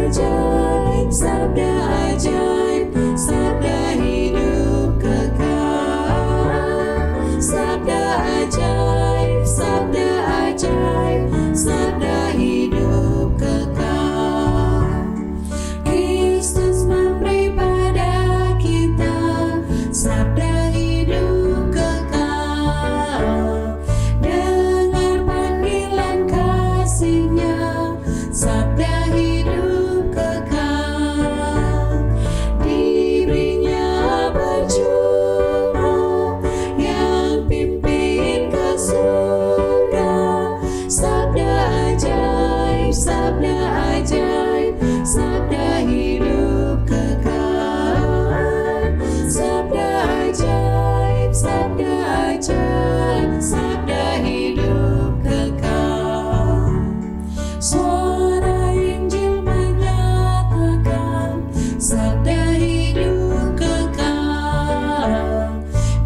ajaib, sabda ajaib, sabda hidup kekal. Sabda ajaib, sabda ajaib, sabda hidup kekal. Kristus memberi pada kita sabda hidup kekal. Dengar panggilan kasih-Nya, sabda hidup kekal. Diberinya berjumpa yang pimpin ke surga. Sabda ajaib, sabda ajaib, sabda hidup kekal. Sabda ajaib, sabda ajaib, sabda hidup kekal. Suara Injil menyatakan sabda hidup kekal,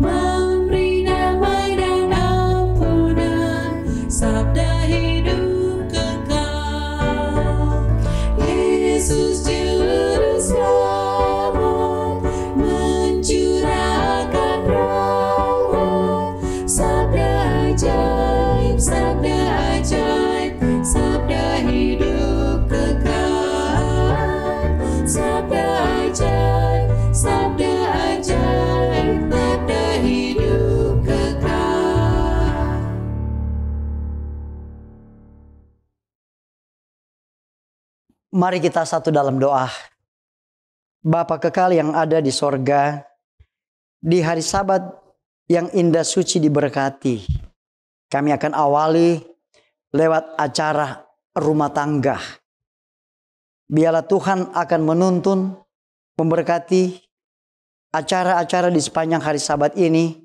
memberi damai dan ampunan, sabda hidup kekal. Yesus Juru Selamat mencurahkan rahmat, sabda ajaib, sabda ajaib, sabda hidup kekal. Sabda ajaib, sabda ajaib, sabda hidup kekal. Mari kita satu dalam doa. Bapa kekal yang ada di sorga, di hari Sabat yang indah suci diberkati, kami akan awali lewat acara rumah tangga. Biarlah Tuhan akan menuntun, memberkati acara-acara di sepanjang hari Sabat ini,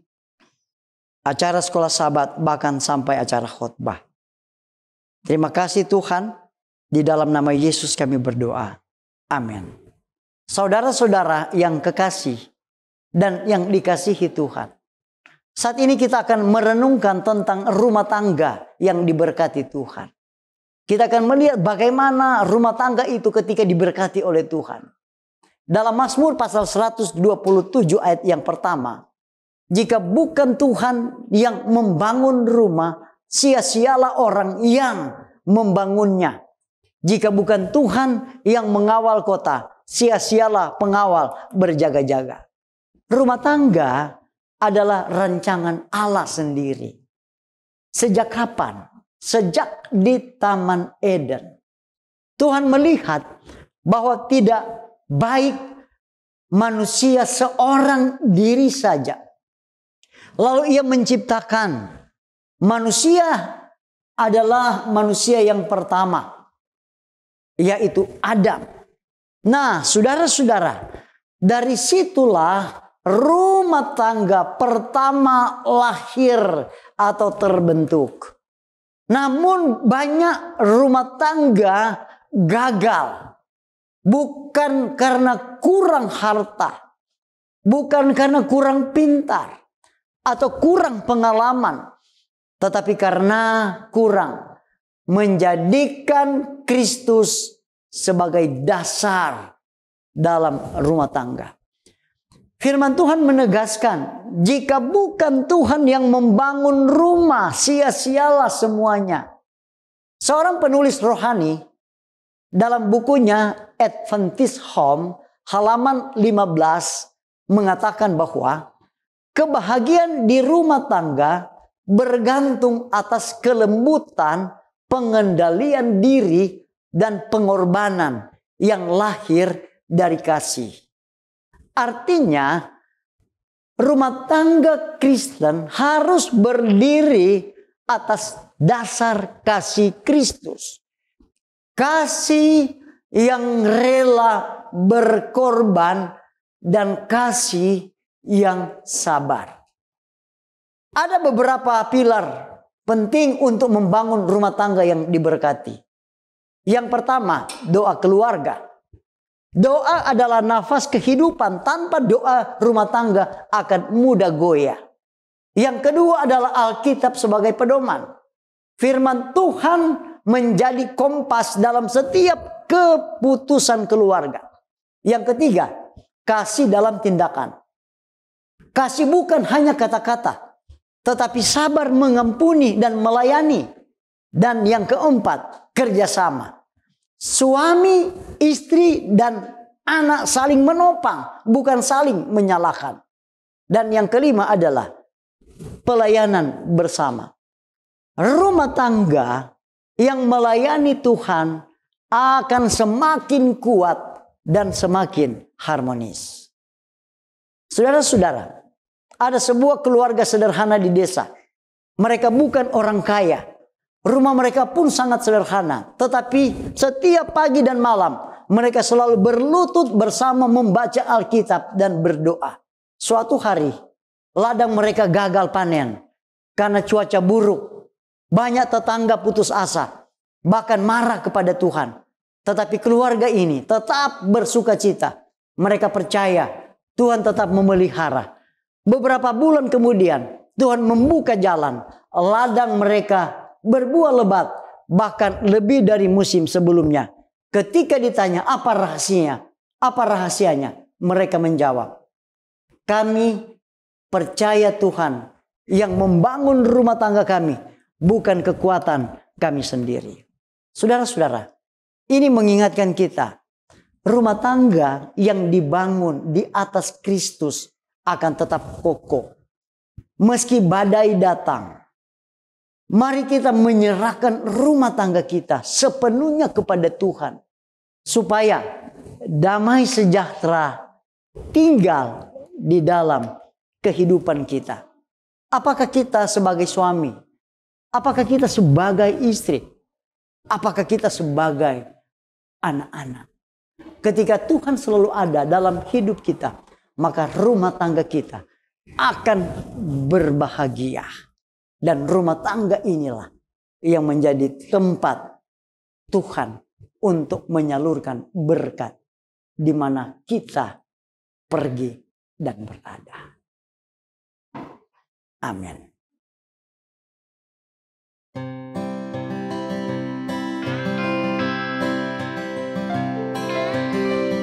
acara sekolah Sabat, bahkan sampai acara khotbah. Terima kasih Tuhan, di dalam nama Yesus kami berdoa. Amin. Saudara-saudara yang kekasih dan yang dikasihi Tuhan, saat ini kita akan merenungkan tentang rumah tangga yang diberkati Tuhan. Kita akan melihat bagaimana rumah tangga itu ketika diberkati oleh Tuhan. Dalam Mazmur pasal 127 ayat yang pertama, jika bukan Tuhan yang membangun rumah, sia-sialah orang yang membangunnya. Jika bukan Tuhan yang mengawal kota, sia-sialah pengawal berjaga-jaga. Rumah tangga adalah rancangan Allah sendiri. Sejak kapan? Sejak di Taman Eden. Tuhan melihat bahwa tidak baik manusia seorang diri saja. Lalu Ia menciptakan manusia adalah manusia yang pertama, yaitu Adam. Nah, saudara-saudara, dari situlah rumah tangga pertama lahir atau terbentuk. Namun banyak rumah tangga gagal. Bukan karena kurang harta, bukan karena kurang pintar, atau kurang pengalaman, tetapi karena kurang menjadikan Kristus sebagai dasar dalam rumah tangga. Firman Tuhan menegaskan, jika bukan Tuhan yang membangun rumah, sia-sialah semuanya. Seorang penulis rohani dalam bukunya Adventist Home halaman 15 mengatakan bahwa kebahagiaan di rumah tangga bergantung atas kelembutan, pengendalian diri, dan pengorbanan yang lahir dari kasih. Artinya, rumah tangga Kristen harus berdiri atas dasar kasih Kristus. Kasih yang rela berkorban dan kasih yang sabar. Ada beberapa pilar penting untuk membangun rumah tangga yang diberkati. Yang pertama, doa keluarga. Doa adalah nafas kehidupan. Tanpa doa, rumah tangga akan mudah goyah. Yang kedua adalah Alkitab sebagai pedoman. Firman Tuhan menjadi kompas dalam setiap keputusan keluarga. Yang ketiga, kasih dalam tindakan. Kasih bukan hanya kata-kata, tetapi sabar mengampuni dan melayani. Dan yang keempat, kerjasama. Suami, istri, dan anak saling menopang, bukan saling menyalahkan. Dan yang kelima adalah pelayanan bersama. Rumah tangga yang melayani Tuhan akan semakin kuat dan semakin harmonis. Saudara-saudara, ada sebuah keluarga sederhana di desa. Mereka bukan orang kaya. Rumah mereka pun sangat sederhana. Tetapi setiap pagi dan malam mereka selalu berlutut bersama membaca Alkitab dan berdoa. Suatu hari ladang mereka gagal panen karena cuaca buruk. Banyak tetangga putus asa, bahkan marah kepada Tuhan. Tetapi keluarga ini tetap bersuka cita. Mereka percaya Tuhan tetap memelihara. Beberapa bulan kemudian Tuhan membuka jalan. Ladang mereka berbuah lebat, bahkan lebih dari musim sebelumnya. Ketika ditanya apa rahasianya? Apa rahasianya? Mereka menjawab, kami percaya Tuhan yang membangun rumah tangga kami, bukan kekuatan kami sendiri. Saudara-saudara, ini mengingatkan kita, rumah tangga yang dibangun di atas Kristus akan tetap kokoh. Meski badai datang, mari kita menyerahkan rumah tangga kita sepenuhnya kepada Tuhan. Supaya damai sejahtera tinggal di dalam kehidupan kita. Apakah kita sebagai suami? Apakah kita sebagai istri? Apakah kita sebagai anak-anak? Ketika Tuhan selalu ada dalam hidup kita, maka rumah tangga kita akan berbahagia. Dan rumah tangga inilah yang menjadi tempat Tuhan untuk menyalurkan berkat di mana kita pergi dan berada. Amin.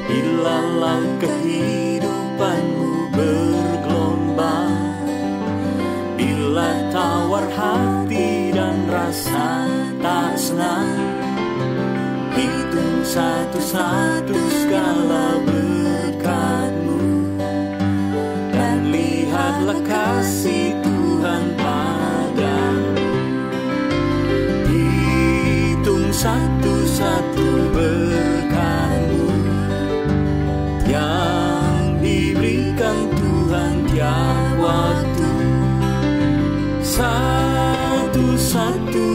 Bila kehidupanmu bergelombang, bila tawar hati dan rasa tak senang, hitung satu-satu segala berkat-Mu dan lihatlah kasih Tuhan padamu. Hitung satu-satu berkat-Mu yang diberikan Tuhan tiap waktu. Satu-satu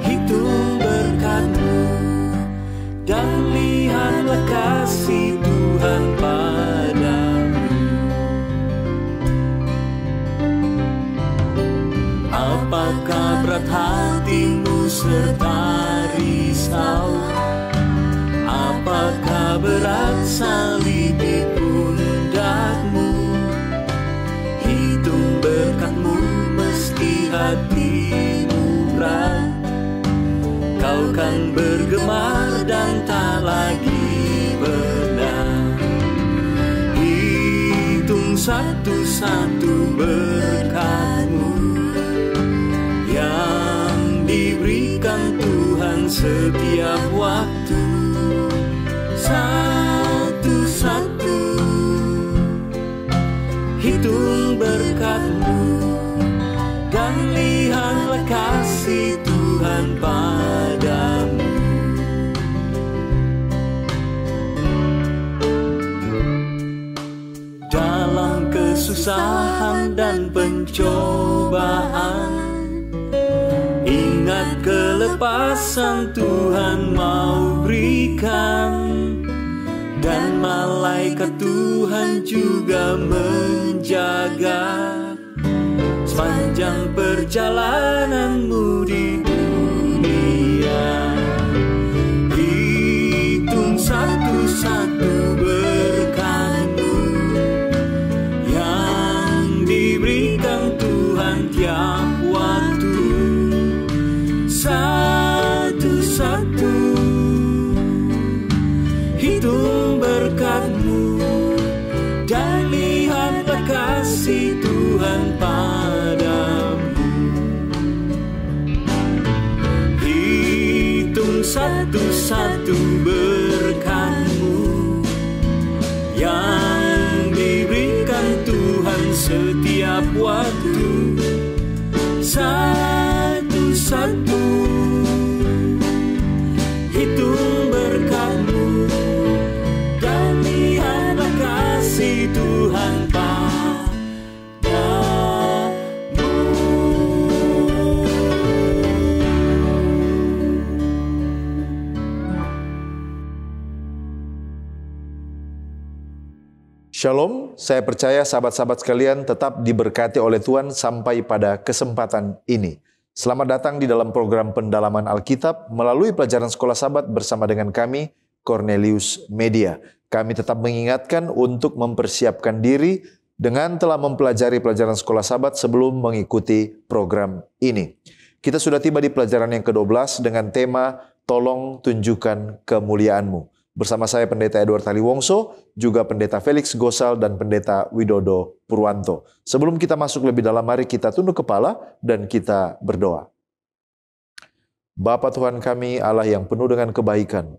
hitung berkat-Mu dan lihatlah kasih Tuhan padamu. Apakah berat hatimu serta risau? Apakah berat salib di pundakmu? Hitung berkat-Mu meski hatimu berat. Kau kan bergemar dan tak lagi benar. Hitung satu-satu berkat-Mu yang diberikan Tuhan setiap waktu. Satu-satu hitung berkat-Mu dan lihatlah kasih Tuhan padamu. Dalam kesusahan dan pencobaan, ingat kelepasan Tuhan mau berikan. Dan malaikat Tuhan juga menjaga sepanjang perjalananmu di dunia. Hitung satu-satu berkat-Mu yang diberikan Tuhan tiap waktu. Satu-satu satu-satu berkat-Mu yang diberikan Tuhan setiap waktu. Satu-satu hitung berkat-Mu dan lihatlah kasih Tuhan padamu. Shalom, saya percaya sahabat-sahabat sekalian tetap diberkati oleh Tuhan sampai pada kesempatan ini. Selamat datang di dalam program pendalaman Alkitab melalui pelajaran Sekolah Sabat bersama dengan kami, Cornelius Media. Kami tetap mengingatkan untuk mempersiapkan diri dengan telah mempelajari pelajaran Sekolah Sabat sebelum mengikuti program ini. Kita sudah tiba di pelajaran yang ke-12 dengan tema Tolong Tunjukkan Kemuliaan-Mu. Bersama saya Pendeta Edward Haliwongso, juga Pendeta Felix Gosal dan Pendeta Widodo Purwanto. Sebelum kita masuk lebih dalam, mari kita tunduk kepala dan kita berdoa. Bapa Tuhan kami, Allah yang penuh dengan kebaikan,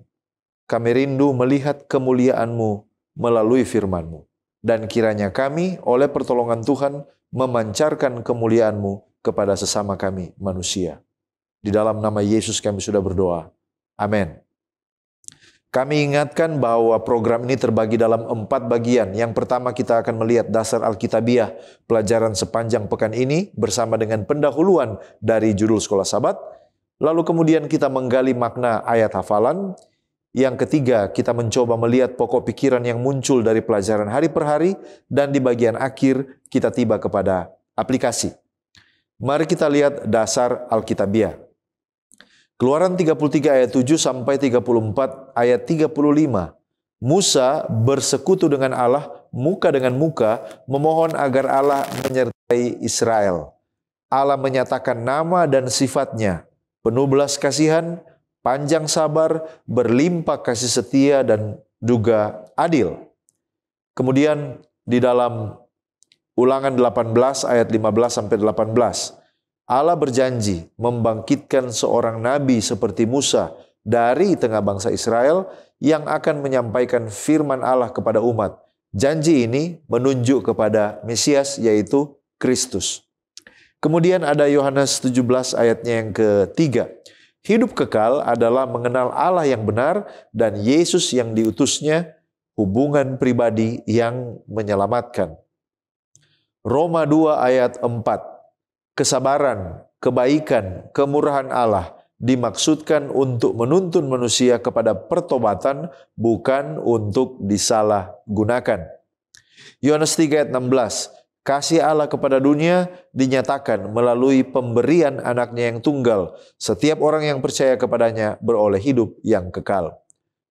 kami rindu melihat kemuliaan-Mu melalui firman-Mu. Dan kiranya kami oleh pertolongan Tuhan memancarkan kemuliaan-Mu kepada sesama kami manusia. Di dalam nama Yesus kami sudah berdoa. Amin. Kami ingatkan bahwa program ini terbagi dalam 4 bagian. Yang pertama kita akan melihat dasar Alkitabiah, pelajaran sepanjang pekan ini bersama dengan pendahuluan dari judul Sekolah Sabat. Lalu kemudian kita menggali makna ayat hafalan. Yang ketiga kita mencoba melihat pokok pikiran yang muncul dari pelajaran hari per hari. Dan di bagian akhir kita tiba kepada aplikasi. Mari kita lihat dasar Alkitabiah. Keluaran 33 ayat 7 sampai 34 ayat 35. Musa bersekutu dengan Allah muka dengan muka memohon agar Allah menyertai Israel. Allah menyatakan nama dan sifatnya, penuh belas kasihan, panjang sabar, berlimpah kasih setia dan juga adil. Kemudian di dalam Ulangan 18 ayat 15 sampai 18. Allah berjanji membangkitkan seorang nabi seperti Musa dari tengah bangsa Israel yang akan menyampaikan firman Allah kepada umat. Janji ini menunjuk kepada Mesias yaitu Kristus. Kemudian ada Yohanes 17 ayatnya yang ketiga. Hidup kekal adalah mengenal Allah yang benar dan Yesus yang diutusnya, hubungan pribadi yang menyelamatkan. Roma 2 ayat 4. Kesabaran, kebaikan, kemurahan Allah dimaksudkan untuk menuntun manusia kepada pertobatan, bukan untuk disalahgunakan. Yohanes 3 ayat 16. Kasih Allah kepada dunia dinyatakan melalui pemberian anaknya yang tunggal. Setiap orang yang percaya kepadanya beroleh hidup yang kekal.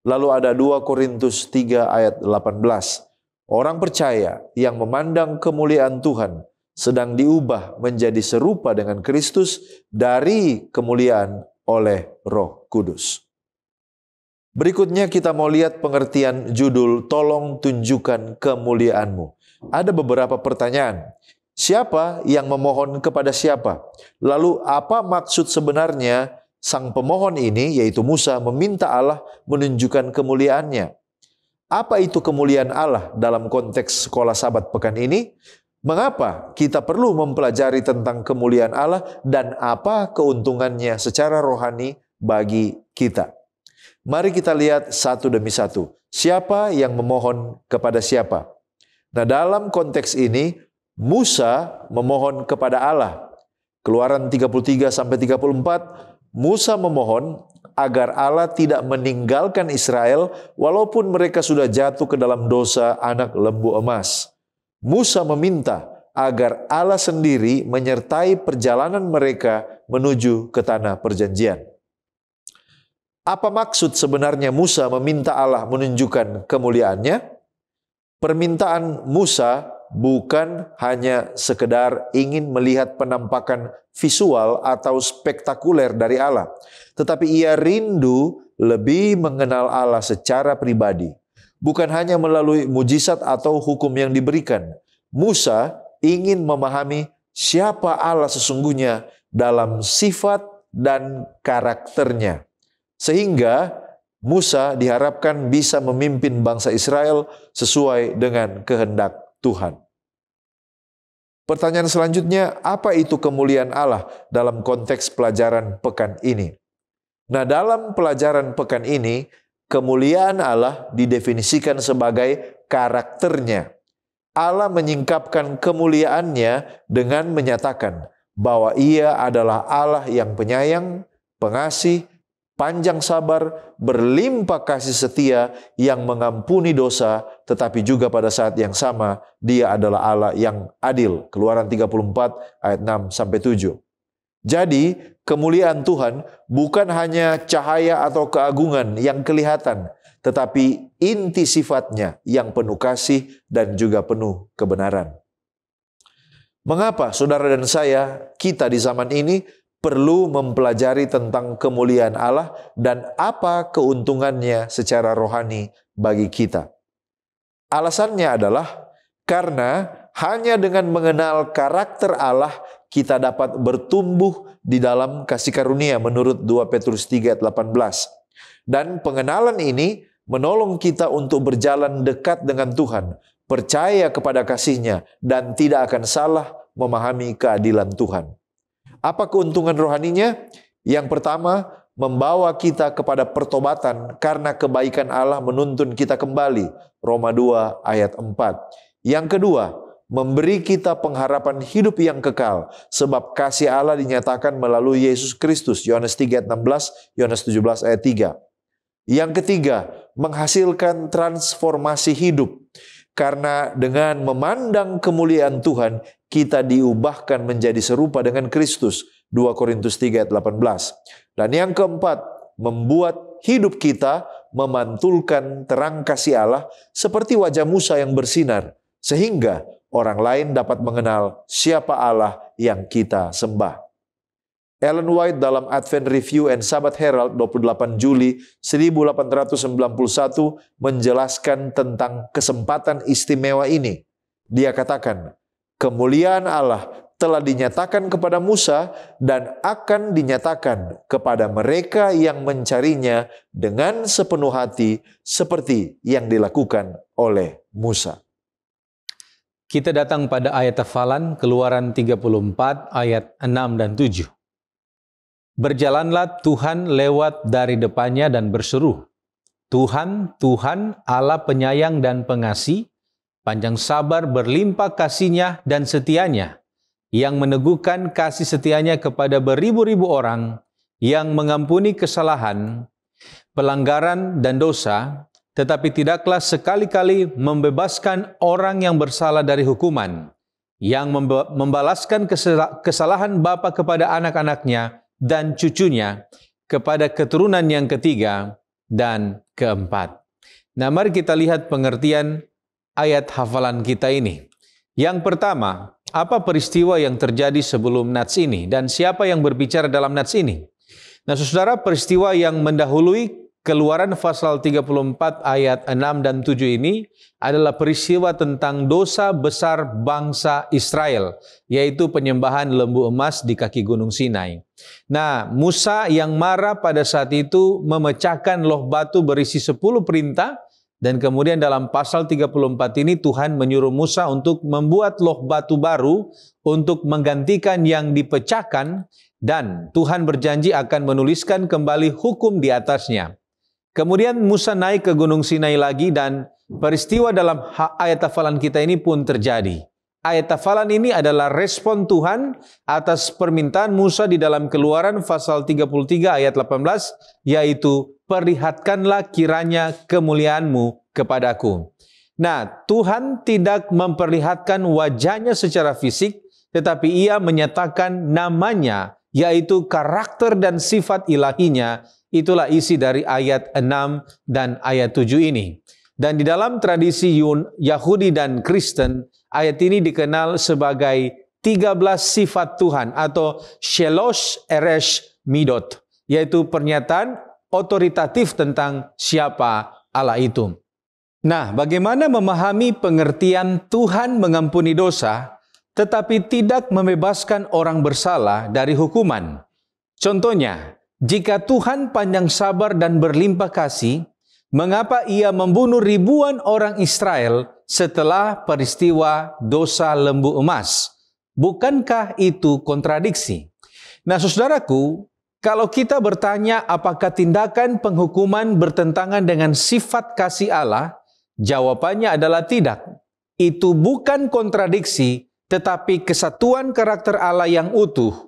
Lalu ada 2 Korintus 3 ayat 18. Orang percaya yang memandang kemuliaan Tuhan sedang diubah menjadi serupa dengan Kristus dari kemuliaan oleh Roh Kudus. Berikutnya kita mau lihat pengertian judul Tolong Tunjukkan Kemuliaan-Mu. Ada beberapa pertanyaan. Siapa yang memohon kepada siapa? Lalu apa maksud sebenarnya sang pemohon ini, yaitu Musa, meminta Allah menunjukkan kemuliaannya? Apa itu kemuliaan Allah dalam konteks Sekolah Sabat pekan ini? Mengapa kita perlu mempelajari tentang kemuliaan Allah dan apa keuntungannya secara rohani bagi kita? Mari kita lihat satu demi satu. Siapa yang memohon kepada siapa? Nah, dalam konteks ini Musa memohon kepada Allah. Keluaran 33 sampai 34, Musa memohon agar Allah tidak meninggalkan Israel walaupun mereka sudah jatuh ke dalam dosa anak lembu emas. Musa meminta agar Allah sendiri menyertai perjalanan mereka menuju ke tanah perjanjian. Apa maksud sebenarnya Musa meminta Allah menunjukkan kemuliaannya? Permintaan Musa bukan hanya sekedar ingin melihat penampakan visual atau spektakuler dari Allah, tetapi ia rindu lebih mengenal Allah secara pribadi. Bukan hanya melalui mujizat atau hukum yang diberikan. Musa ingin memahami siapa Allah sesungguhnya dalam sifat dan karakternya. Sehingga Musa diharapkan bisa memimpin bangsa Israel sesuai dengan kehendak Tuhan. Pertanyaan selanjutnya, apa itu kemuliaan Allah dalam konteks pelajaran pekan ini? Nah, dalam pelajaran pekan ini, kemuliaan Allah didefinisikan sebagai karakternya. Allah menyingkapkan kemuliaannya dengan menyatakan bahwa Ia adalah Allah yang penyayang, pengasih, panjang sabar, berlimpah kasih setia, yang mengampuni dosa, tetapi juga pada saat yang sama Dia adalah Allah yang adil. Keluaran 34 ayat 6-7. Jadi, kemuliaan Tuhan bukan hanya cahaya atau keagungan yang kelihatan, tetapi inti sifatnya yang penuh kasih dan juga penuh kebenaran. Mengapa saudara dan saya, kita di zaman ini perlu mempelajari tentang kemuliaan Allah dan apa keuntungannya secara rohani bagi kita? Alasannya adalah karena hanya dengan mengenal karakter Allah kita dapat bertumbuh di dalam kasih karunia menurut 2 Petrus 3 ayat 18. Dan pengenalan ini menolong kita untuk berjalan dekat dengan Tuhan, percaya kepada kasih-Nya, dan tidak akan salah memahami keadilan Tuhan. Apa keuntungan rohaninya? Yang pertama, membawa kita kepada pertobatan karena kebaikan Allah menuntun kita kembali. Roma 2 ayat 4. Yang kedua, memberi kita pengharapan hidup yang kekal sebab kasih Allah dinyatakan melalui Yesus Kristus. Yohanes 3 ayat 16, Yohanes 17 ayat 3. Yang ketiga, menghasilkan transformasi hidup. Karena dengan memandang kemuliaan Tuhan, kita diubahkan menjadi serupa dengan Kristus. 2 Korintus 3 ayat 18. Dan yang keempat, membuat hidup kita memantulkan terang kasih Allah seperti wajah Musa yang bersinar, sehingga orang lain dapat mengenal siapa Allah yang kita sembah. Ellen White dalam Advent Review and Sabbath Herald 28 Juli 1891 menjelaskan tentang kesempatan istimewa ini. Dia katakan, kemuliaan Allah telah dinyatakan kepada Musa dan akan dinyatakan kepada mereka yang mencarinya dengan sepenuh hati seperti yang dilakukan oleh Musa. Kita datang pada ayat hafalan Keluaran 34 ayat 6 dan 7. Berjalanlah Tuhan lewat dari depannya dan berseru, Tuhan, Tuhan, Allah penyayang dan pengasih, panjang sabar, berlimpah kasih-Nya dan setia-Nya, yang meneguhkan kasih setia-Nya kepada beribu-ribu orang, yang mengampuni kesalahan, pelanggaran dan dosa, tetapi tidaklah sekali-kali membebaskan orang yang bersalah dari hukuman, yang membalaskan kesalahan bapa kepada anak-anaknya dan cucunya, kepada keturunan yang ketiga dan keempat. Nah, mari kita lihat pengertian ayat hafalan kita ini. Yang pertama, apa peristiwa yang terjadi sebelum nats ini dan siapa yang berbicara dalam nats ini? Nah, saudara, peristiwa yang mendahului Keluaran pasal 34 ayat 6 dan 7 ini adalah peristiwa tentang dosa besar bangsa Israel, yaitu penyembahan lembu emas di kaki Gunung Sinai. Nah, Musa yang marah pada saat itu memecahkan loh batu berisi 10 perintah, dan kemudian dalam pasal 34 ini Tuhan menyuruh Musa untuk membuat loh batu baru untuk menggantikan yang dipecahkan, dan Tuhan berjanji akan menuliskan kembali hukum di atasnya. Kemudian Musa naik ke Gunung Sinai lagi dan peristiwa dalam ayat hafalan kita ini pun terjadi. Ayat hafalan ini adalah respon Tuhan atas permintaan Musa di dalam Keluaran pasal 33 ayat 18, yaitu perlihatkanlah kiranya kemuliaanmu kepadaku. Nah, Tuhan tidak memperlihatkan wajahnya secara fisik, tetapi Ia menyatakan namanya, yaitu karakter dan sifat ilahinya. Itulah isi dari ayat 6 dan ayat 7 ini. Dan di dalam tradisi Yahudi dan Kristen, ayat ini dikenal sebagai 13 sifat Tuhan atau Shelosh Eresh Midot, yaitu pernyataan otoritatif tentang siapa Allah itu. Nah, bagaimana memahami pengertian Tuhan mengampuni dosa, tetapi tidak membebaskan orang bersalah dari hukuman? Contohnya, Jika Tuhan panjang sabar dan berlimpah kasih, mengapa Ia membunuh ribuan orang Israel setelah peristiwa dosa lembu emas? Bukankah itu kontradiksi? Nah, saudaraku, kalau kita bertanya apakah tindakan penghukuman bertentangan dengan sifat kasih Allah, jawabannya adalah tidak. Itu bukan kontradiksi, tetapi kesatuan karakter Allah yang utuh.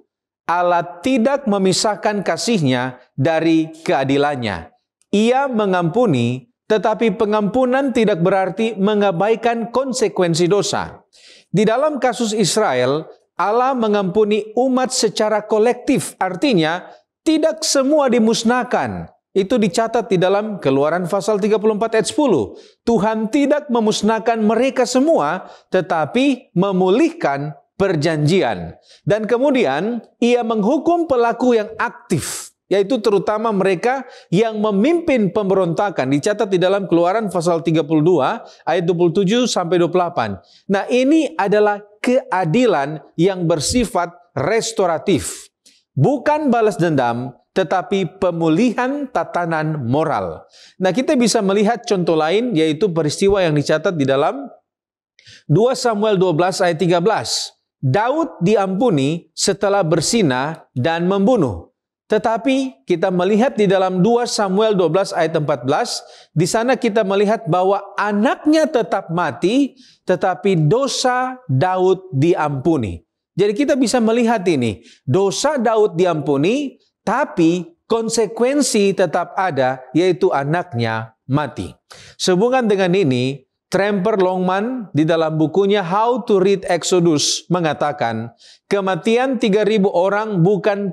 Allah tidak memisahkan kasih-Nya dari keadilannya. Ia mengampuni, tetapi pengampunan tidak berarti mengabaikan konsekuensi dosa. Di dalam kasus Israel, Allah mengampuni umat secara kolektif, artinya tidak semua dimusnahkan. Itu dicatat di dalam Keluaran pasal 34 ayat 10. Tuhan tidak memusnahkan mereka semua, tetapi memulihkan perjanjian. Dan kemudian ia menghukum pelaku yang aktif, yaitu terutama mereka yang memimpin pemberontakan. Dicatat di dalam Keluaran pasal 32 ayat 27 sampai 28. Nah, ini adalah keadilan yang bersifat restoratif. Bukan balas dendam, tetapi pemulihan tatanan moral. Nah, kita bisa melihat contoh lain, yaitu peristiwa yang dicatat di dalam 2 Samuel 12 ayat 13. Daud diampuni setelah bersinah dan membunuh. Tetapi kita melihat di dalam 2 Samuel 12 ayat 14, di sana kita melihat bahwa anaknya tetap mati, tetapi dosa Daud diampuni. Jadi kita bisa melihat ini, dosa Daud diampuni, tapi konsekuensi tetap ada, yaitu anaknya mati. Sehubungan dengan ini, Tremper Longman di dalam bukunya How to Read Exodus mengatakan, kematian 3.000 orang bukanlah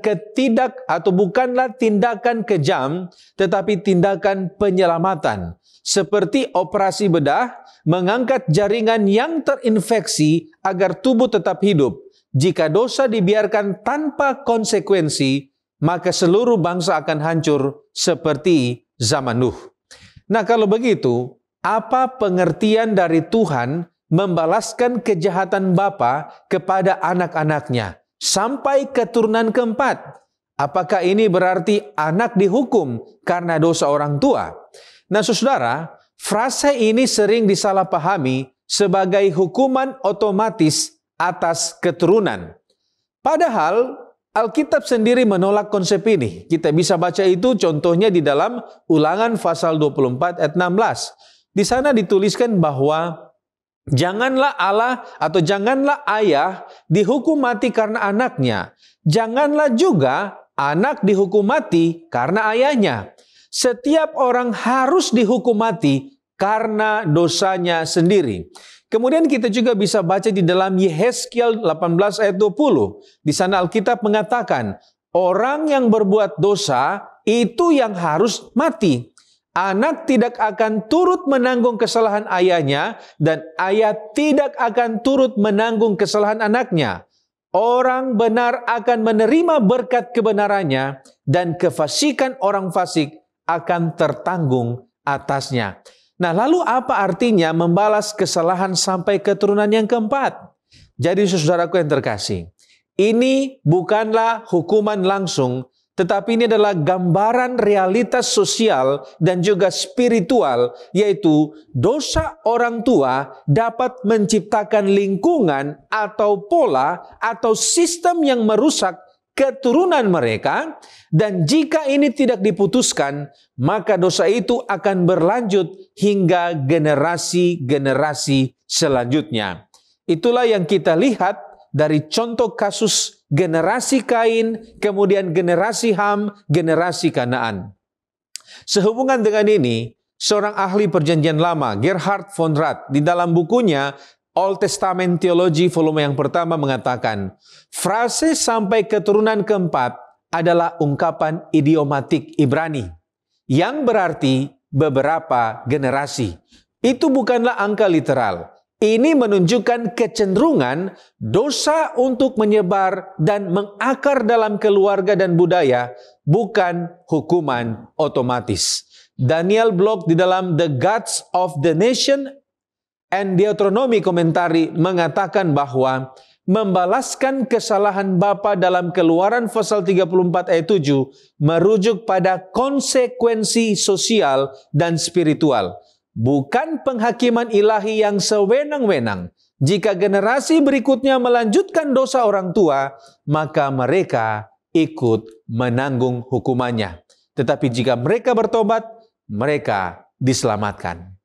tindakan kejam, tetapi tindakan penyelamatan. Seperti operasi bedah, mengangkat jaringan yang terinfeksi agar tubuh tetap hidup. Jika dosa dibiarkan tanpa konsekuensi, maka seluruh bangsa akan hancur seperti zaman Nuh. Nah, kalau begitu, apa pengertian dari Tuhan membalaskan kejahatan bapa kepada anak-anaknya sampai keturunan keempat? Apakah ini berarti anak dihukum karena dosa orang tua? Nah, saudara, frase ini sering disalahpahami sebagai hukuman otomatis atas keturunan. Padahal Alkitab sendiri menolak konsep ini. Kita bisa baca itu contohnya di dalam Ulangan pasal 24 ayat 16. Di sana dituliskan bahwa janganlah Allah atau janganlah ayah dihukum mati karena anaknya. Janganlah juga anak dihukum mati karena ayahnya. Setiap orang harus dihukum mati karena dosanya sendiri. Kemudian kita juga bisa baca di dalam Yehezkiel 18 ayat 20. Di sana Alkitab mengatakan, orang yang berbuat dosa itu yang harus mati. Anak tidak akan turut menanggung kesalahan ayahnya, dan ayah tidak akan turut menanggung kesalahan anaknya. Orang benar akan menerima berkat kebenarannya, dan kefasikan orang fasik akan tertanggung atasnya. Nah, lalu apa artinya membalas kesalahan sampai keturunan yang keempat? Jadi saudaraku yang terkasih, ini bukanlah hukuman langsung, tetapi ini adalah gambaran realitas sosial dan juga spiritual, yaitu dosa orang tua dapat menciptakan lingkungan atau pola atau sistem yang merusak keturunan mereka, dan jika ini tidak diputuskan, maka dosa itu akan berlanjut hingga generasi-generasi selanjutnya. Itulah yang kita lihat dari contoh kasus generasi Kain, kemudian generasi Ham, generasi Kanaan. Sehubungan dengan ini, seorang ahli perjanjian lama, Gerhard von Rath, di dalam bukunya Old Testament Theology volume yang pertama mengatakan, frase sampai keturunan keempat adalah ungkapan idiomatik Ibrani, yang berarti beberapa generasi. Itu bukanlah angka literal. Ini menunjukkan kecenderungan dosa untuk menyebar dan mengakar dalam keluarga dan budaya, bukan hukuman otomatis. Daniel Block di dalam The Gods of the Nation and Deuteronomy Commentary mengatakan bahwa membalaskan kesalahan bapa dalam Keluaran pasal 34 ayat 7 merujuk pada konsekuensi sosial dan spiritual, bukan penghakiman ilahi yang sewenang-wenang. Jika generasi berikutnya melanjutkan dosa orang tua, maka mereka ikut menanggung hukumannya. Tetapi jika mereka bertobat, mereka diselamatkan.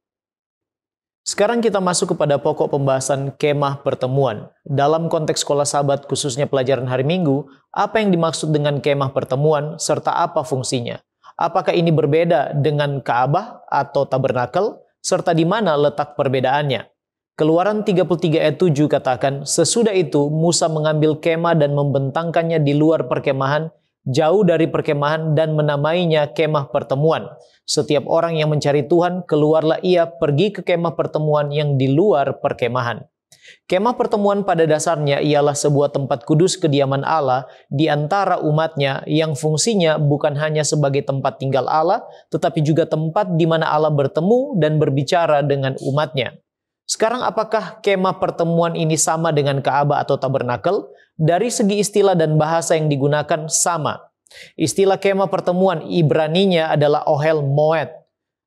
Sekarang kita masuk kepada pokok pembahasan kemah pertemuan. Dalam konteks sekolah Sabat, khususnya pelajaran hari Minggu, apa yang dimaksud dengan kemah pertemuan serta apa fungsinya? Apakah ini berbeda dengan Ka'bah atau tabernakel, serta di mana letak perbedaannya? Keluaran 33 ayat 7 katakan, sesudah itu Musa mengambil kemah dan membentangkannya di luar perkemahan, jauh dari perkemahan, dan menamainya kemah pertemuan. Setiap orang yang mencari Tuhan, keluarlah ia pergi ke kemah pertemuan yang di luar perkemahan. Kemah pertemuan pada dasarnya ialah sebuah tempat kudus kediaman Allah di antara umatnya yang fungsinya bukan hanya sebagai tempat tinggal Allah, tetapi juga tempat di mana Allah bertemu dan berbicara dengan umatnya. Sekarang apakah kemah pertemuan ini sama dengan Ka'bah atau tabernakel? Dari segi istilah dan bahasa yang digunakan sama. Istilah kemah pertemuan Ibraninya adalah Ohel Moed.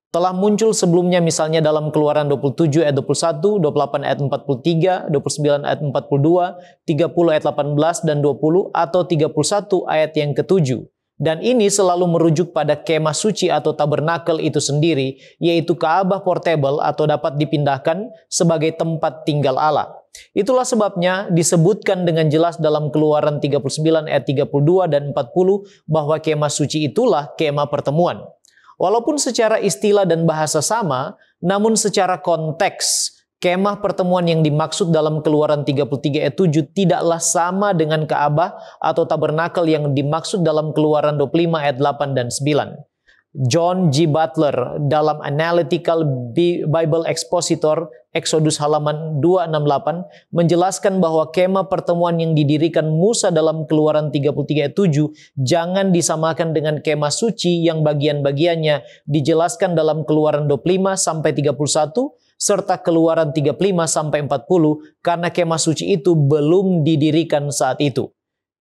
Telah muncul sebelumnya misalnya dalam Keluaran 27 ayat 21, 28 ayat 43, 29 ayat 42, 30 ayat 18 dan 20, atau 31 ayat yang ke-7. Dan ini selalu merujuk pada kemah suci atau tabernakel itu sendiri, yaitu Ka'bah portable atau dapat dipindahkan sebagai tempat tinggal Allah. Itulah sebabnya disebutkan dengan jelas dalam Keluaran 39 ayat 32 dan 40 bahwa kemah suci itulah kemah pertemuan. Walaupun secara istilah dan bahasa sama, namun secara konteks, kemah pertemuan yang dimaksud dalam Keluaran 33 ayat 7 tidaklah sama dengan Ka'bah atau tabernakel yang dimaksud dalam Keluaran 25 ayat 8 dan 9. John G. Butler dalam Analytical Bible Expositor Exodus halaman 268 menjelaskan bahwa kemah pertemuan yang didirikan Musa dalam Keluaran 33 ayat 7 jangan disamakan dengan kemah suci yang bagian-bagiannya dijelaskan dalam Keluaran 25 sampai 31 serta Keluaran 35 sampai 40 karena kemah suci itu belum didirikan saat itu.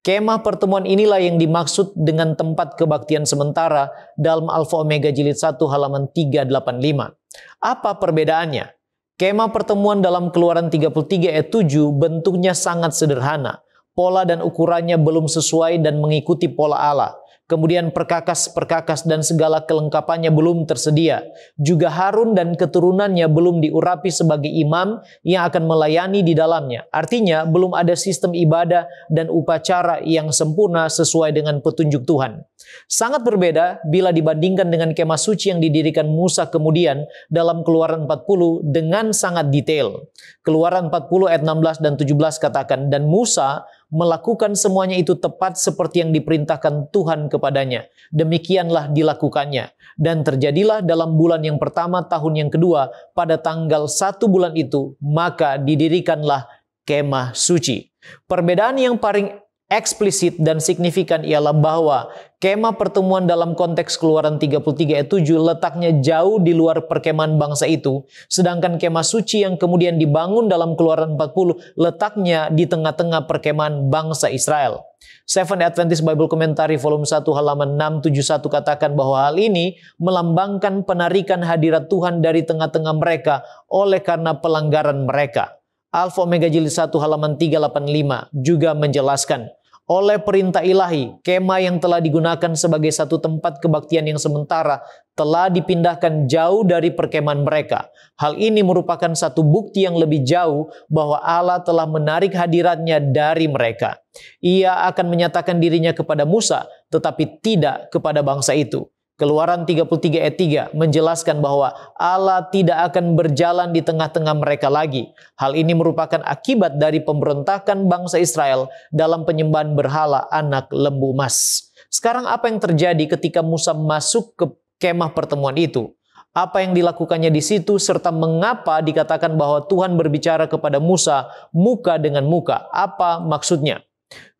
Kemah pertemuan inilah yang dimaksud dengan tempat kebaktian sementara dalam Alfa Omega jilid 1 halaman 385. Apa perbedaannya? Kemah pertemuan dalam Keluaran 33 ayat 7 bentuknya sangat sederhana. Pola dan ukurannya belum sesuai dan mengikuti pola Allah. Kemudian perkakas-perkakas dan segala kelengkapannya belum tersedia. Juga Harun dan keturunannya belum diurapi sebagai imam yang akan melayani di dalamnya. Artinya belum ada sistem ibadah dan upacara yang sempurna sesuai dengan petunjuk Tuhan. Sangat berbeda bila dibandingkan dengan kemah suci yang didirikan Musa kemudian dalam Keluaran 40 dengan sangat detail. Keluaran 40 ayat 16 dan 17 katakan, dan Musa melakukan semuanya itu tepat seperti yang diperintahkan Tuhan kepadanya. Demikianlah dilakukannya. Dan terjadilah dalam bulan yang pertama tahun yang kedua, pada tanggal 1 bulan itu, maka didirikanlah kemah suci. Perbedaan yang paling eksplisit dan signifikan ialah bahwa kemah pertemuan dalam konteks Keluaran 33 ayat 7 letaknya jauh di luar perkemahan bangsa itu, sedangkan kemah suci yang kemudian dibangun dalam Keluaran 40 letaknya di tengah-tengah perkemahan bangsa Israel. Seventh Adventist Bible Commentary volume 1 halaman 671 katakan bahwa hal ini melambangkan penarikan hadirat Tuhan dari tengah-tengah mereka oleh karena pelanggaran mereka. Alfa Omega jilid 1 halaman 385 juga menjelaskan, oleh perintah ilahi, kemah yang telah digunakan sebagai satu tempat kebaktian yang sementara telah dipindahkan jauh dari perkemahan mereka. Hal ini merupakan satu bukti yang lebih jauh bahwa Allah telah menarik hadiratnya dari mereka. Ia akan menyatakan dirinya kepada Musa, tetapi tidak kepada bangsa itu. Keluaran 33 ayat 3 menjelaskan bahwa Allah tidak akan berjalan di tengah-tengah mereka lagi. Hal ini merupakan akibat dari pemberontakan bangsa Israel dalam penyembahan berhala anak lembu emas. Sekarang apa yang terjadi ketika Musa masuk ke kemah pertemuan itu? Apa yang dilakukannya di situ serta mengapa dikatakan bahwa Tuhan berbicara kepada Musa muka dengan muka? Apa maksudnya?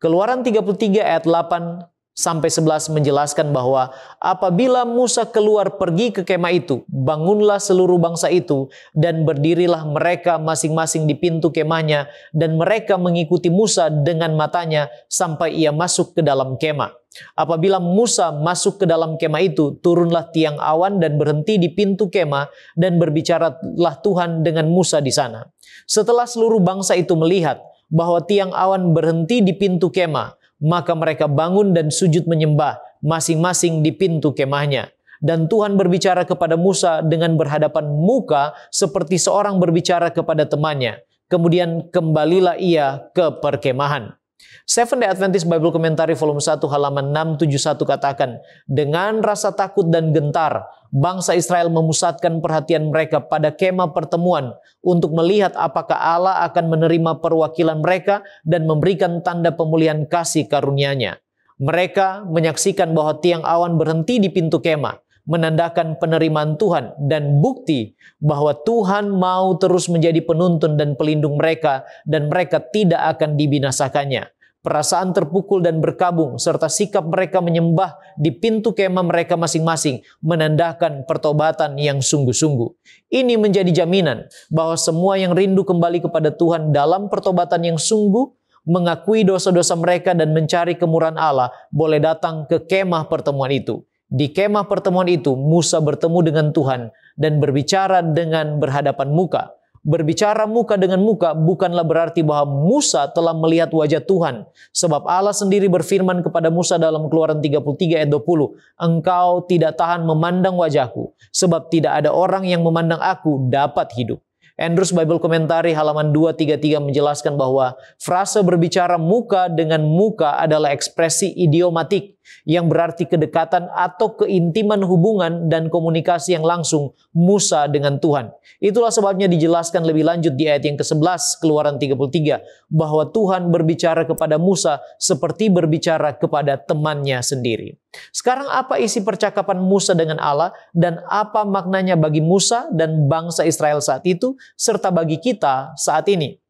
Keluaran 33 ayat 8 sampai 11 menjelaskan bahwa apabila Musa keluar pergi ke kemah itu, bangunlah seluruh bangsa itu dan berdirilah mereka masing-masing di pintu kemahnya, dan mereka mengikuti Musa dengan matanya sampai ia masuk ke dalam kemah. Apabila Musa masuk ke dalam kemah itu, turunlah tiang awan dan berhenti di pintu kemah, dan berbicaralah Tuhan dengan Musa di sana. Setelah seluruh bangsa itu melihat bahwa tiang awan berhenti di pintu kemah, maka mereka bangun dan sujud menyembah masing-masing di pintu kemahnya. Dan Tuhan berbicara kepada Musa dengan berhadapan muka seperti seorang berbicara kepada temannya. Kemudian kembalilah ia ke perkemahan. Seventh-day Adventist Bible Commentary volume 1 halaman 671 katakan, dengan rasa takut dan gentar, bangsa Israel memusatkan perhatian mereka pada kemah pertemuan untuk melihat apakah Allah akan menerima perwakilan mereka dan memberikan tanda pemulihan kasih karunia-Nya. Mereka menyaksikan bahwa tiang awan berhenti di pintu kemah, menandakan penerimaan Tuhan dan bukti bahwa Tuhan mau terus menjadi penuntun dan pelindung mereka, dan mereka tidak akan dibinasakannya. Perasaan terpukul dan berkabung serta sikap mereka menyembah di pintu kemah mereka masing-masing menandakan pertobatan yang sungguh-sungguh. Ini menjadi jaminan bahwa semua yang rindu kembali kepada Tuhan dalam pertobatan yang sungguh, mengakui dosa-dosa mereka dan mencari kemurahan Allah, boleh datang ke kemah pertemuan itu. Di kemah pertemuan itu, Musa bertemu dengan Tuhan dan berbicara dengan berhadapan muka. Berbicara muka dengan muka bukanlah berarti bahwa Musa telah melihat wajah Tuhan. Sebab Allah sendiri berfirman kepada Musa dalam Keluaran 33 ayat 20, "Engkau tidak tahan memandang wajahku, sebab tidak ada orang yang memandang aku dapat hidup." Andrews Bible Commentary halaman 233 menjelaskan bahwa frase berbicara muka dengan muka adalah ekspresi idiomatik yang berarti kedekatan atau keintiman hubungan dan komunikasi yang langsung Musa dengan Tuhan. Itulah sebabnya dijelaskan lebih lanjut di ayat yang ke-11 Keluaran 33 bahwa Tuhan berbicara kepada Musa seperti berbicara kepada temannya sendiri. Sekarang apa isi percakapan Musa dengan Allah dan apa maknanya bagi Musa dan bangsa Israel saat itu serta bagi kita saat ini?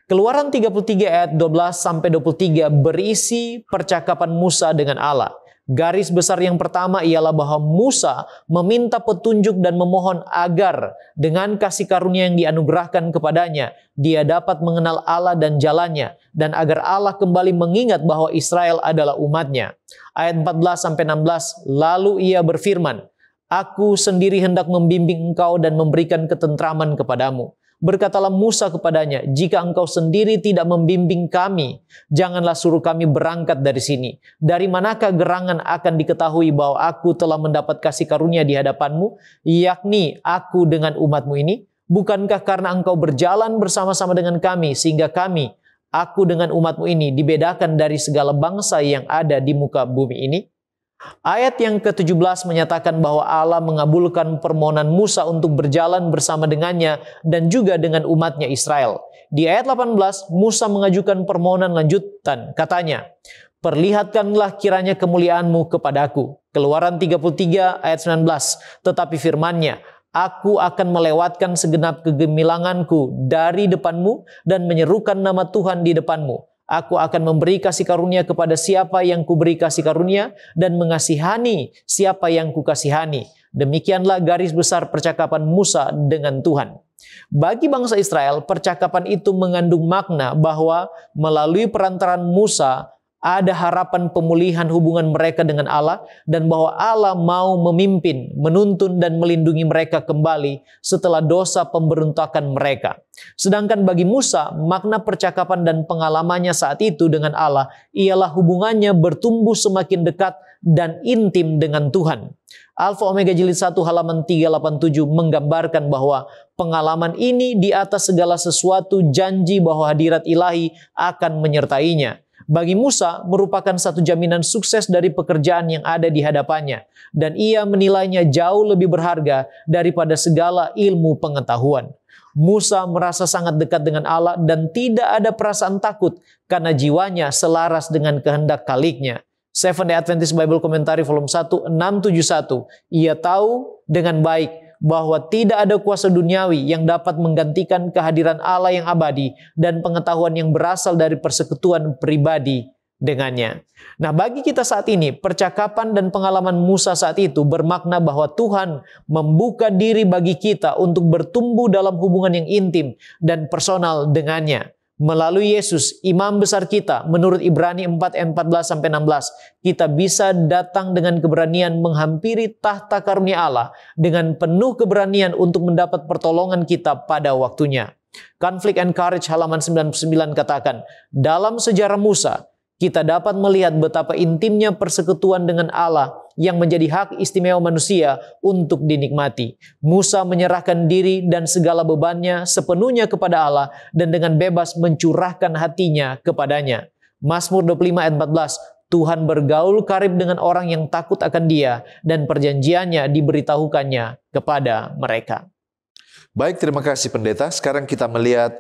Keluaran 33 ayat 12-23 berisi percakapan Musa dengan Allah. Garis besar yang pertama ialah bahwa Musa meminta petunjuk dan memohon agar dengan kasih karunia yang dianugerahkan kepadanya, dia dapat mengenal Allah dan jalannya, dan agar Allah kembali mengingat bahwa Israel adalah umatnya. Ayat 14-16, lalu ia berfirman, "Aku sendiri hendak membimbing engkau dan memberikan ketentraman kepadamu." Berkatalah Musa kepadanya, "Jika engkau sendiri tidak membimbing kami, janganlah suruh kami berangkat dari sini. Dari manakah gerangan akan diketahui bahwa aku telah mendapat kasih karunia di hadapanmu, yakni aku dengan umatmu ini? Bukankah karena engkau berjalan bersama-sama dengan kami, sehingga kami, aku dengan umatmu ini, dibedakan dari segala bangsa yang ada di muka bumi ini?" Ayat yang ke-17 menyatakan bahwa Allah mengabulkan permohonan Musa untuk berjalan bersama dengannya dan juga dengan umatnya Israel. Di ayat 18, Musa mengajukan permohonan lanjutan. Katanya, "Perlihatkanlah kiranya kemuliaanmu kepadaku." Keluaran 33 ayat 19. Tetapi firman-Nya, "Aku akan melewatkan segenap kegemilanganku dari depanmu dan menyerukan nama Tuhan di depanmu. Aku akan memberi kasih karunia kepada siapa yang kuberi kasih karunia dan mengasihani siapa yang kukasihani." Demikianlah garis besar percakapan Musa dengan Tuhan. Bagi bangsa Israel, percakapan itu mengandung makna bahwa melalui perantaran Musa ada harapan pemulihan hubungan mereka dengan Allah dan bahwa Allah mau memimpin, menuntun dan melindungi mereka kembali setelah dosa pemberontakan mereka. Sedangkan bagi Musa, makna percakapan dan pengalamannya saat itu dengan Allah ialah hubungannya bertumbuh semakin dekat dan intim dengan Tuhan. Alfa Omega Jilid 1 halaman 387 menggambarkan bahwa pengalaman ini di atas segala sesuatu janji bahwa hadirat ilahi akan menyertainya. Bagi Musa merupakan satu jaminan sukses dari pekerjaan yang ada di hadapannya, dan ia menilainya jauh lebih berharga daripada segala ilmu pengetahuan. Musa merasa sangat dekat dengan Allah dan tidak ada perasaan takut karena jiwanya selaras dengan kehendak Khaliknya. Seventh-day Adventist Bible Commentary volume 1 671. Ia tahu dengan baik bahwa tidak ada kuasa duniawi yang dapat menggantikan kehadiran Allah yang abadi dan pengetahuan yang berasal dari persekutuan pribadi dengannya. Nah, bagi kita saat ini, percakapan dan pengalaman Musa saat itu bermakna bahwa Tuhan membuka diri bagi kita untuk bertumbuh dalam hubungan yang intim dan personal dengannya. Melalui Yesus, imam besar kita, menurut Ibrani 4 ayat 14-16, kita bisa datang dengan keberanian menghampiri tahta karunia Allah dengan penuh keberanian untuk mendapat pertolongan kita pada waktunya. Conflict and Courage halaman 99 katakan, dalam sejarah Musa, kita dapat melihat betapa intimnya persekutuan dengan Allah yang menjadi hak istimewa manusia untuk dinikmati. Musa menyerahkan diri dan segala bebannya sepenuhnya kepada Allah dan dengan bebas mencurahkan hatinya kepadanya. Mazmur 25 ayat 14, Tuhan bergaul karib dengan orang yang takut akan Dia dan perjanjiannya diberitahukannya kepada mereka. Baik, terima kasih pendeta. Sekarang kita melihat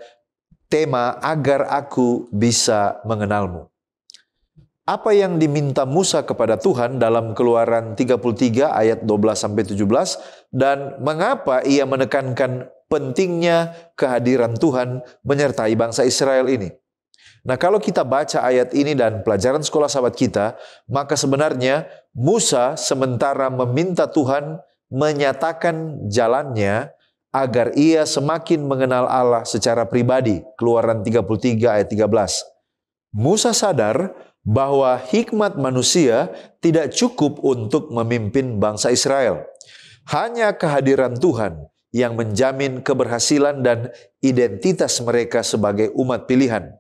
tema agar aku bisa mengenalmu. Apa yang diminta Musa kepada Tuhan dalam Keluaran 33 ayat 12-17 dan mengapa ia menekankan pentingnya kehadiran Tuhan menyertai bangsa Israel ini. Nah, kalau kita baca ayat ini dan pelajaran sekolah sahabat kita, maka sebenarnya Musa sementara meminta Tuhan menyatakan jalannya agar ia semakin mengenal Allah secara pribadi. Keluaran 33 ayat 13. Musa sadar bahwa hikmat manusia tidak cukup untuk memimpin bangsa Israel. Hanya kehadiran Tuhan yang menjamin keberhasilan dan identitas mereka sebagai umat pilihan.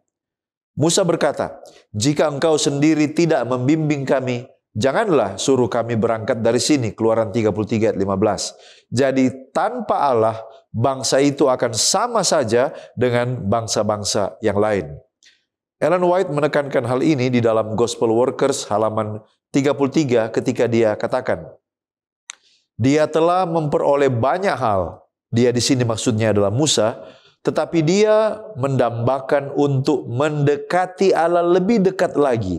Musa berkata, "Jika engkau sendiri tidak membimbing kami, janganlah suruh kami berangkat dari sini." Keluaran 33 ayat 15. Jadi tanpa Allah, bangsa itu akan sama saja dengan bangsa-bangsa yang lain. Ellen White menekankan hal ini di dalam Gospel Workers halaman 33 ketika dia katakan, dia telah memperoleh banyak hal, dia di sini maksudnya adalah Musa, tetapi dia mendambakan untuk mendekati Allah lebih dekat lagi,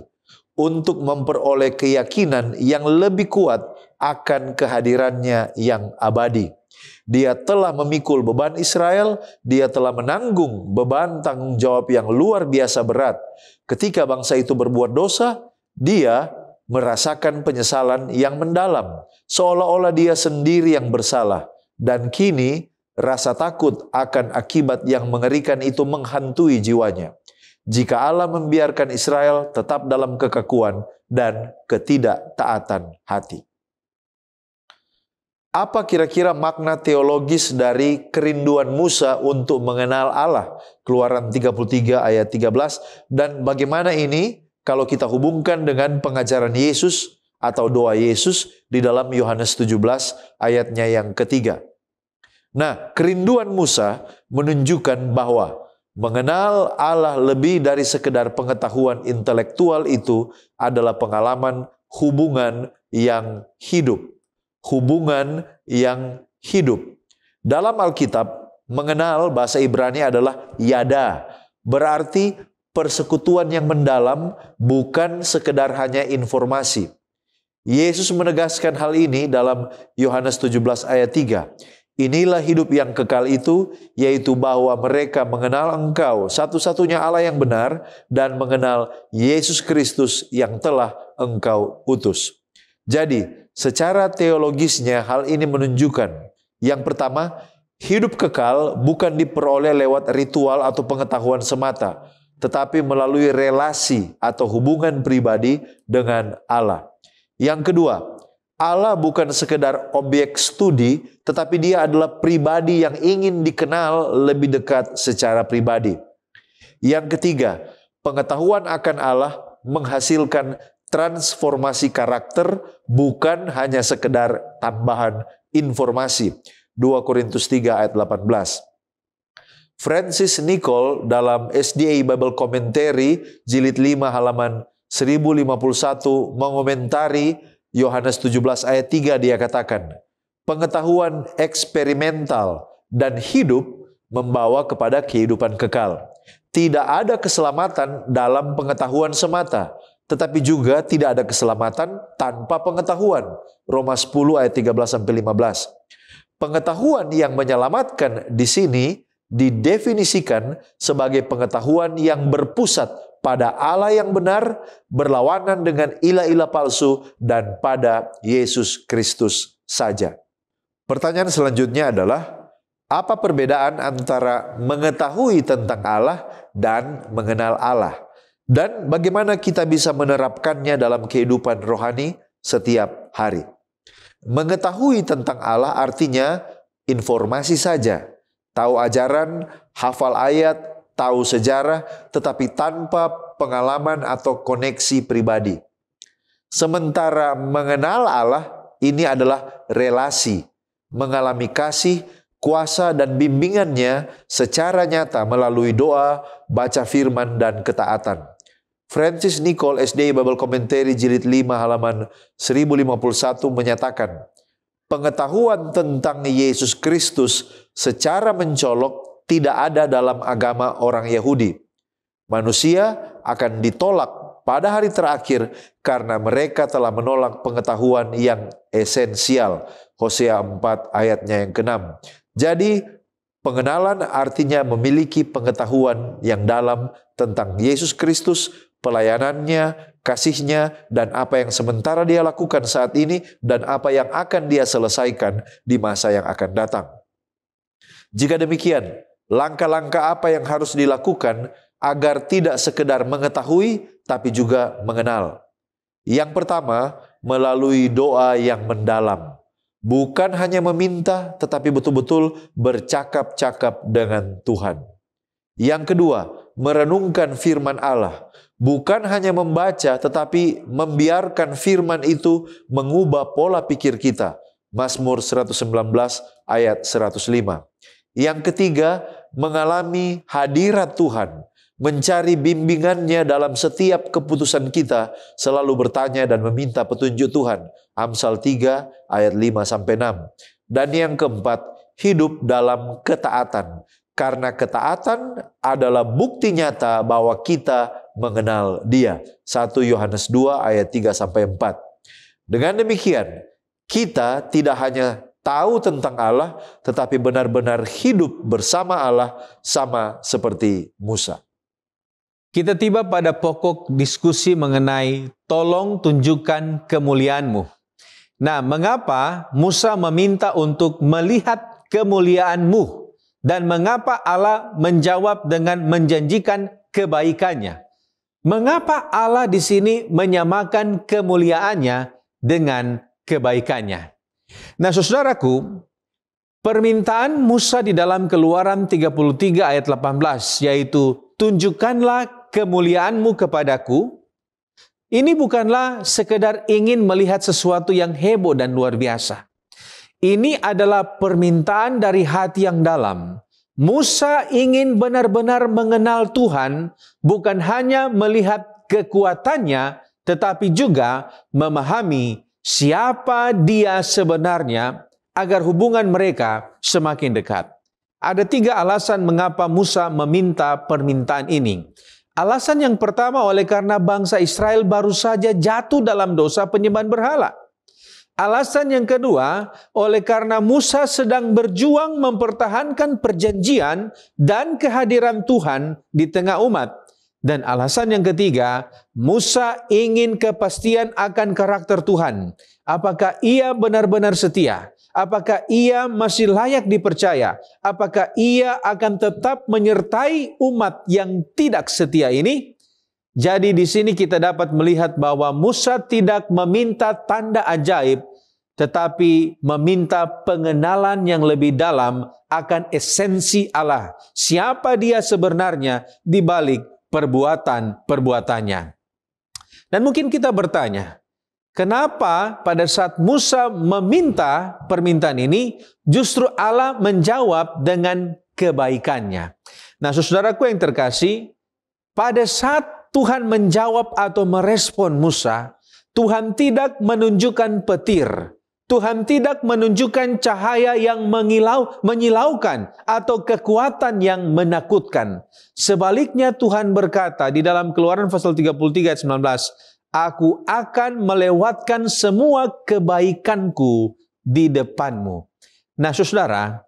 untuk memperoleh keyakinan yang lebih kuat akan kehadirannya yang abadi. Dia telah memikul beban Israel, dia telah menanggung beban tanggung jawab yang luar biasa berat. Ketika bangsa itu berbuat dosa, dia merasakan penyesalan yang mendalam, seolah-olah dia sendiri yang bersalah. Dan kini rasa takut akan akibat yang mengerikan itu menghantui jiwanya. Jika Allah membiarkan Israel tetap dalam kekakuan dan ketidaktaatan hati. Apa kira-kira makna teologis dari kerinduan Musa untuk mengenal Allah? Keluaran 33 ayat 13. Dan bagaimana ini kalau kita hubungkan dengan pengajaran Yesus atau doa Yesus di dalam Yohanes 17 ayatnya yang ketiga. Nah, kerinduan Musa menunjukkan bahwa mengenal Allah lebih dari sekedar pengetahuan intelektual itu adalah pengalaman hubungan yang hidup. Hubungan yang hidup. Dalam Alkitab, mengenal bahasa Ibrani adalah yada. Berarti persekutuan yang mendalam, bukan sekedar hanya informasi. Yesus menegaskan hal ini dalam Yohanes 17 ayat 3. Inilah hidup yang kekal itu, yaitu bahwa mereka mengenal Engkau, satu-satunya Allah yang benar, dan mengenal Yesus Kristus yang telah Engkau utus. Jadi, secara teologisnya hal ini menunjukkan, yang pertama, hidup kekal bukan diperoleh lewat ritual atau pengetahuan semata, tetapi melalui relasi atau hubungan pribadi dengan Allah. Yang kedua, Allah bukan sekedar objek studi, tetapi Dia adalah pribadi yang ingin dikenal lebih dekat secara pribadi. Yang ketiga, pengetahuan akan Allah menghasilkan transformasi karakter, bukan hanya sekedar tambahan informasi. 2 Korintus 3 ayat 18. Francis Nichol dalam SDA Bible Commentary jilid 5 halaman 1051 mengomentari Yohanes 17 ayat 3, dia katakan, pengetahuan eksperimental dan hidup membawa kepada kehidupan kekal. Tidak ada keselamatan dalam pengetahuan semata, tetapi juga tidak ada keselamatan tanpa pengetahuan. Roma 10 ayat 13-15. Pengetahuan yang menyelamatkan di sini didefinisikan sebagai pengetahuan yang berpusat pada Allah yang benar, berlawanan dengan ilah-ilah palsu, dan pada Yesus Kristus saja. Pertanyaan selanjutnya adalah, apa perbedaan antara mengetahui tentang Allah dan mengenal Allah? Dan bagaimana kita bisa menerapkannya dalam kehidupan rohani setiap hari? Mengetahui tentang Allah artinya informasi saja, tahu ajaran, hafal ayat, tahu sejarah, tetapi tanpa pengalaman atau koneksi pribadi. Sementara mengenal Allah, ini adalah relasi, mengalami kasih, kuasa dan bimbingannya secara nyata melalui doa, baca firman, dan ketaatan. Francis Nicole, SDI Bible Commentary Jilid 5 halaman 1051 menyatakan, pengetahuan tentang Yesus Kristus secara mencolok tidak ada dalam agama orang Yahudi. Manusia akan ditolak pada hari terakhir karena mereka telah menolak pengetahuan yang esensial. Hosea 4 ayatnya yang ke-6. Jadi, pengenalan artinya memiliki pengetahuan yang dalam tentang Yesus Kristus, pelayanannya, kasihnya, dan apa yang sementara dia lakukan saat ini, dan apa yang akan dia selesaikan di masa yang akan datang. Jika demikian, langkah-langkah apa yang harus dilakukan agar tidak sekedar mengetahui, tapi juga mengenal? Yang pertama, melalui doa yang mendalam. Bukan hanya meminta, tetapi betul-betul bercakap-cakap dengan Tuhan. Yang kedua, merenungkan firman Allah. Bukan hanya membaca, tetapi membiarkan firman itu mengubah pola pikir kita. Mazmur 119 ayat 105. Yang ketiga, mengalami hadirat Tuhan. Mencari bimbingannya dalam setiap keputusan kita, selalu bertanya dan meminta petunjuk Tuhan. Amsal 3 ayat 5-6. Dan yang keempat, hidup dalam ketaatan. Karena ketaatan adalah bukti nyata bahwa kita mengenal Dia. 1 Yohanes 2 ayat 3-4. Dengan demikian, kita tidak hanya tahu tentang Allah, tetapi benar-benar hidup bersama Allah sama seperti Musa. Kita tiba pada pokok diskusi mengenai tolong tunjukkan kemuliaan-Mu. Nah, mengapa Musa meminta untuk melihat kemuliaan-Mu? Dan mengapa Allah menjawab dengan menjanjikan kebaikannya? Mengapa Allah di sini menyamakan kemuliaannya dengan kebaikannya? Nah, saudaraku, permintaan Musa di dalam Keluaran 33 ayat 18, yaitu tunjukkanlah kemuliaan-Mu kepadaku, ini bukanlah sekedar ingin melihat sesuatu yang heboh dan luar biasa. Ini adalah permintaan dari hati yang dalam. Musa ingin benar-benar mengenal Tuhan, bukan hanya melihat kekuatannya, tetapi juga memahami siapa Dia sebenarnya agar hubungan mereka semakin dekat. Ada 3 alasan mengapa Musa meminta permintaan ini. Alasan yang pertama, oleh karena bangsa Israel baru saja jatuh dalam dosa penyembahan berhala. Alasan yang kedua, oleh karena Musa sedang berjuang mempertahankan perjanjian dan kehadiran Tuhan di tengah umat. Dan alasan yang ketiga, Musa ingin kepastian akan karakter Tuhan. Apakah Ia benar-benar setia? Apakah Ia masih layak dipercaya? Apakah Ia akan tetap menyertai umat yang tidak setia ini? Jadi di sini kita dapat melihat bahwa Musa tidak meminta tanda ajaib, tetapi meminta pengenalan yang lebih dalam akan esensi Allah. Siapa Dia sebenarnya di balik perbuatan-perbuatannya. Dan mungkin kita bertanya, kenapa pada saat Musa meminta permintaan ini, justru Allah menjawab dengan kebaikannya? Nah, saudaraku yang terkasih, pada saat Tuhan menjawab atau merespon Musa, Tuhan tidak menunjukkan petir. Tuhan tidak menunjukkan cahaya yang menyilaukan atau kekuatan yang menakutkan. Sebaliknya Tuhan berkata di dalam Keluaran pasal 33 ayat 19, Aku akan melewatkan semua kebaikanku di depanmu. Nah, saudara,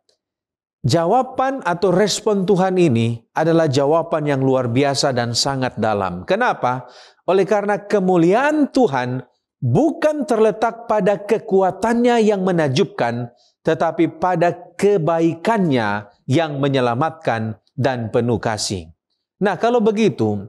Jawaban atau respon Tuhan ini adalah jawaban yang luar biasa dan sangat dalam. Kenapa? Oleh karena kemuliaan Tuhan bukan terletak pada kekuatannya yang menakjubkan, tetapi pada kebaikannya yang menyelamatkan dan penuh kasih. Nah, kalau begitu,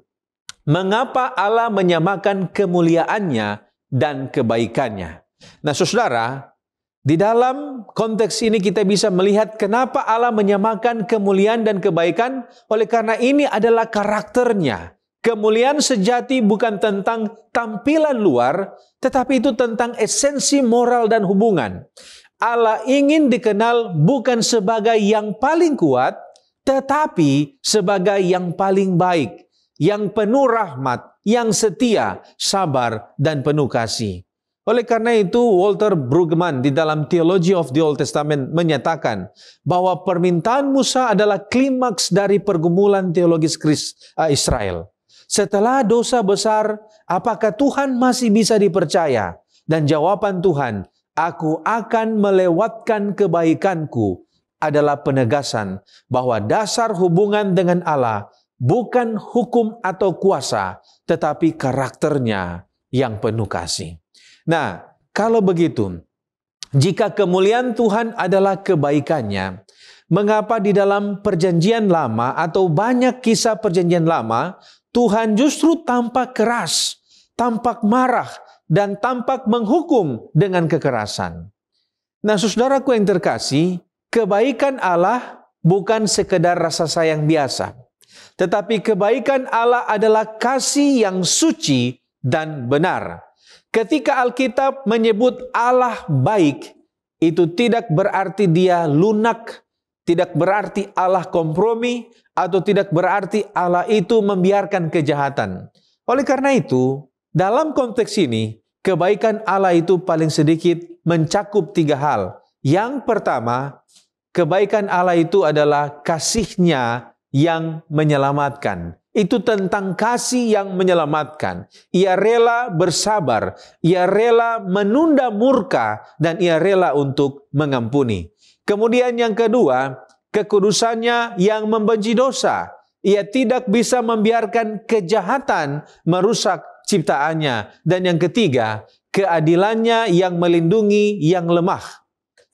mengapa Allah menyamakan kemuliaannya dan kebaikannya? Nah, saudara, di dalam konteks ini kita bisa melihat kenapa Allah menyamakan kemuliaan dan kebaikan. Oleh karena ini adalah karakternya. Kemuliaan sejati bukan tentang tampilan luar, tetapi itu tentang esensi moral dan hubungan. Allah ingin dikenal bukan sebagai yang paling kuat, tetapi sebagai yang paling baik, yang penuh rahmat, yang setia, sabar, dan penuh kasih. Oleh karena itu, Walter Brueggemann di dalam Theology of the Old Testament menyatakan bahwa permintaan Musa adalah klimaks dari pergumulan teologis Israel. Setelah dosa besar, apakah Tuhan masih bisa dipercaya? Dan jawaban Tuhan, aku akan melewatkan kebaikanku, adalah penegasan bahwa dasar hubungan dengan Allah bukan hukum atau kuasa, tetapi karakternya yang penuh kasih. Nah, kalau begitu, jika kemuliaan Tuhan adalah kebaikannya, mengapa di dalam perjanjian lama atau banyak kisah perjanjian lama, Tuhan justru tampak keras, tampak marah, dan tampak menghukum dengan kekerasan? Nah, saudaraku yang terkasih, kebaikan Allah bukan sekedar rasa sayang biasa, tetapi kebaikan Allah adalah kasih yang suci dan benar. Ketika Alkitab menyebut Allah baik, itu tidak berarti dia lunak, tidak berarti Allah kompromi, atau tidak berarti Allah itu membiarkan kejahatan. Oleh karena itu, dalam konteks ini, kebaikan Allah itu paling sedikit mencakup 3 hal. Yang pertama, kebaikan Allah itu adalah kasih-Nya yang menyelamatkan. Itu tentang kasih yang menyelamatkan. Ia rela bersabar, ia rela menunda murka, dan ia rela untuk mengampuni. Kemudian yang kedua, kekudusannya yang membenci dosa. Ia tidak bisa membiarkan kejahatan merusak ciptaannya. Dan yang ketiga, keadilannya yang melindungi yang lemah.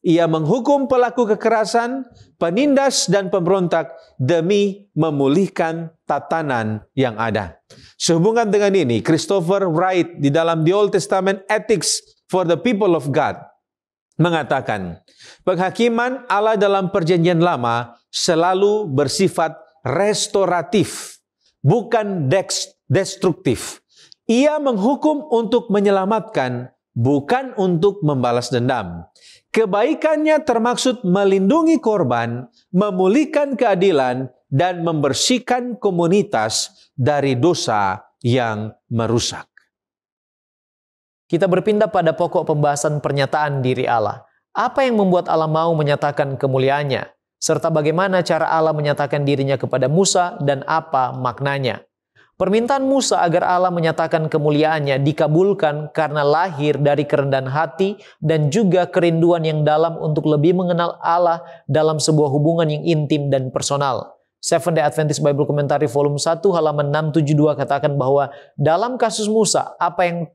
Ia menghukum pelaku kekerasan, penindas dan pemberontak demi memulihkan tatanan yang ada. Sehubungan dengan ini, Christopher Wright di dalam The Old Testament Ethics for the People of God mengatakan, penghakiman Allah dalam perjanjian lama selalu bersifat restoratif, bukan destruktif. Ia menghukum untuk menyelamatkan, bukan untuk membalas dendam. Kebaikannya termaksud melindungi korban, memulihkan keadilan, dan membersihkan komunitas dari dosa yang merusak. Kita berpindah pada pokok pembahasan pernyataan diri Allah. Apa yang membuat Allah mau menyatakan kemuliaannya? Serta bagaimana cara Allah menyatakan dirinya kepada Musa dan apa maknanya? Permintaan Musa agar Allah menyatakan kemuliaannya dikabulkan karena lahir dari kerendahan hati dan juga kerinduan yang dalam untuk lebih mengenal Allah dalam sebuah hubungan yang intim dan personal. Seventh-day Adventist Bible Commentary volume 1 halaman 672 katakan bahwa dalam kasus Musa, apa yang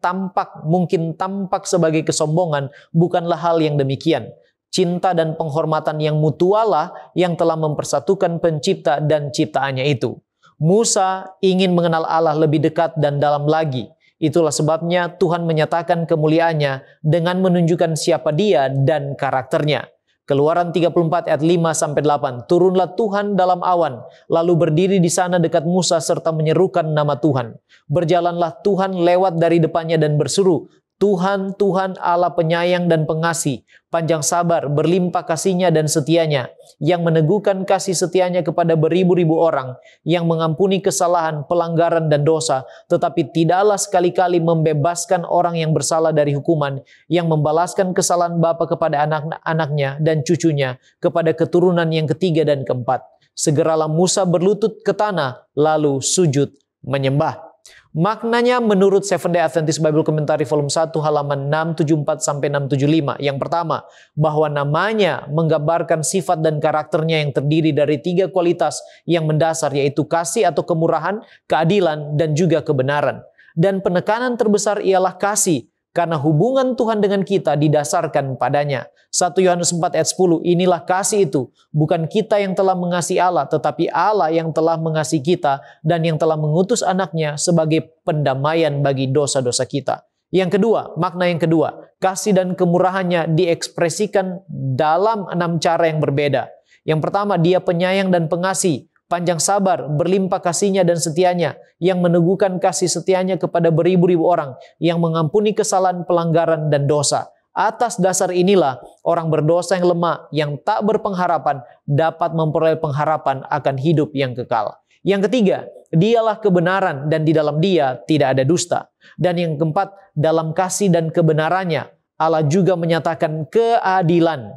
mungkin tampak sebagai kesombongan bukanlah hal yang demikian. Cinta dan penghormatan yang mutualah yang telah mempersatukan pencipta dan ciptaannya itu. Musa ingin mengenal Allah lebih dekat dan dalam lagi. Itulah sebabnya Tuhan menyatakan kemuliaannya dengan menunjukkan siapa Dia dan karakternya. Keluaran 34 ayat 5-8. Turunlah Tuhan dalam awan, lalu berdiri di sana dekat Musa serta menyerukan nama Tuhan. Berjalanlah Tuhan lewat dari depannya dan berseru, Tuhan, Tuhan Allah penyayang dan pengasih, panjang sabar, berlimpah kasih-Nya dan setia-Nya, yang meneguhkan kasih setia-Nya kepada beribu-ribu orang, yang mengampuni kesalahan, pelanggaran dan dosa, tetapi tidaklah sekali-kali membebaskan orang yang bersalah dari hukuman, yang membalaskan kesalahan bapa kepada anak-anaknya dan cucunya, kepada keturunan yang ketiga dan keempat. Segeralah Musa berlutut ke tanah, lalu sujud menyembah. Maknanya menurut Seventh-day Adventist Bible Commentary volume 1 halaman 674-675. Yang pertama, bahwa namanya menggambarkan sifat dan karakternya yang terdiri dari 3 kualitas yang mendasar, yaitu kasih atau kemurahan, keadilan, dan juga kebenaran. Dan penekanan terbesar ialah kasih, karena hubungan Tuhan dengan kita didasarkan padanya. 1 Yohanes 4 ayat 10, inilah kasih itu, bukan kita yang telah mengasihi Allah, tetapi Allah yang telah mengasihi kita dan yang telah mengutus anaknya sebagai pendamaian bagi dosa-dosa kita. Yang kedua, makna yang kedua, kasih dan kemurahannya diekspresikan dalam 6 cara yang berbeda. Yang pertama, dia penyayang dan pengasih, panjang sabar, berlimpah kasihnya dan setianya, yang meneguhkan kasih setianya kepada beribu-ribu orang, yang mengampuni kesalahan, pelanggaran, dan dosa. Atas dasar inilah orang berdosa yang lemah, yang tak berpengharapan, dapat memperoleh pengharapan akan hidup yang kekal. Yang ketiga, dialah kebenaran dan di dalam dia tidak ada dusta. Dan yang keempat, dalam kasih dan kebenarannya, Allah juga menyatakan keadilan.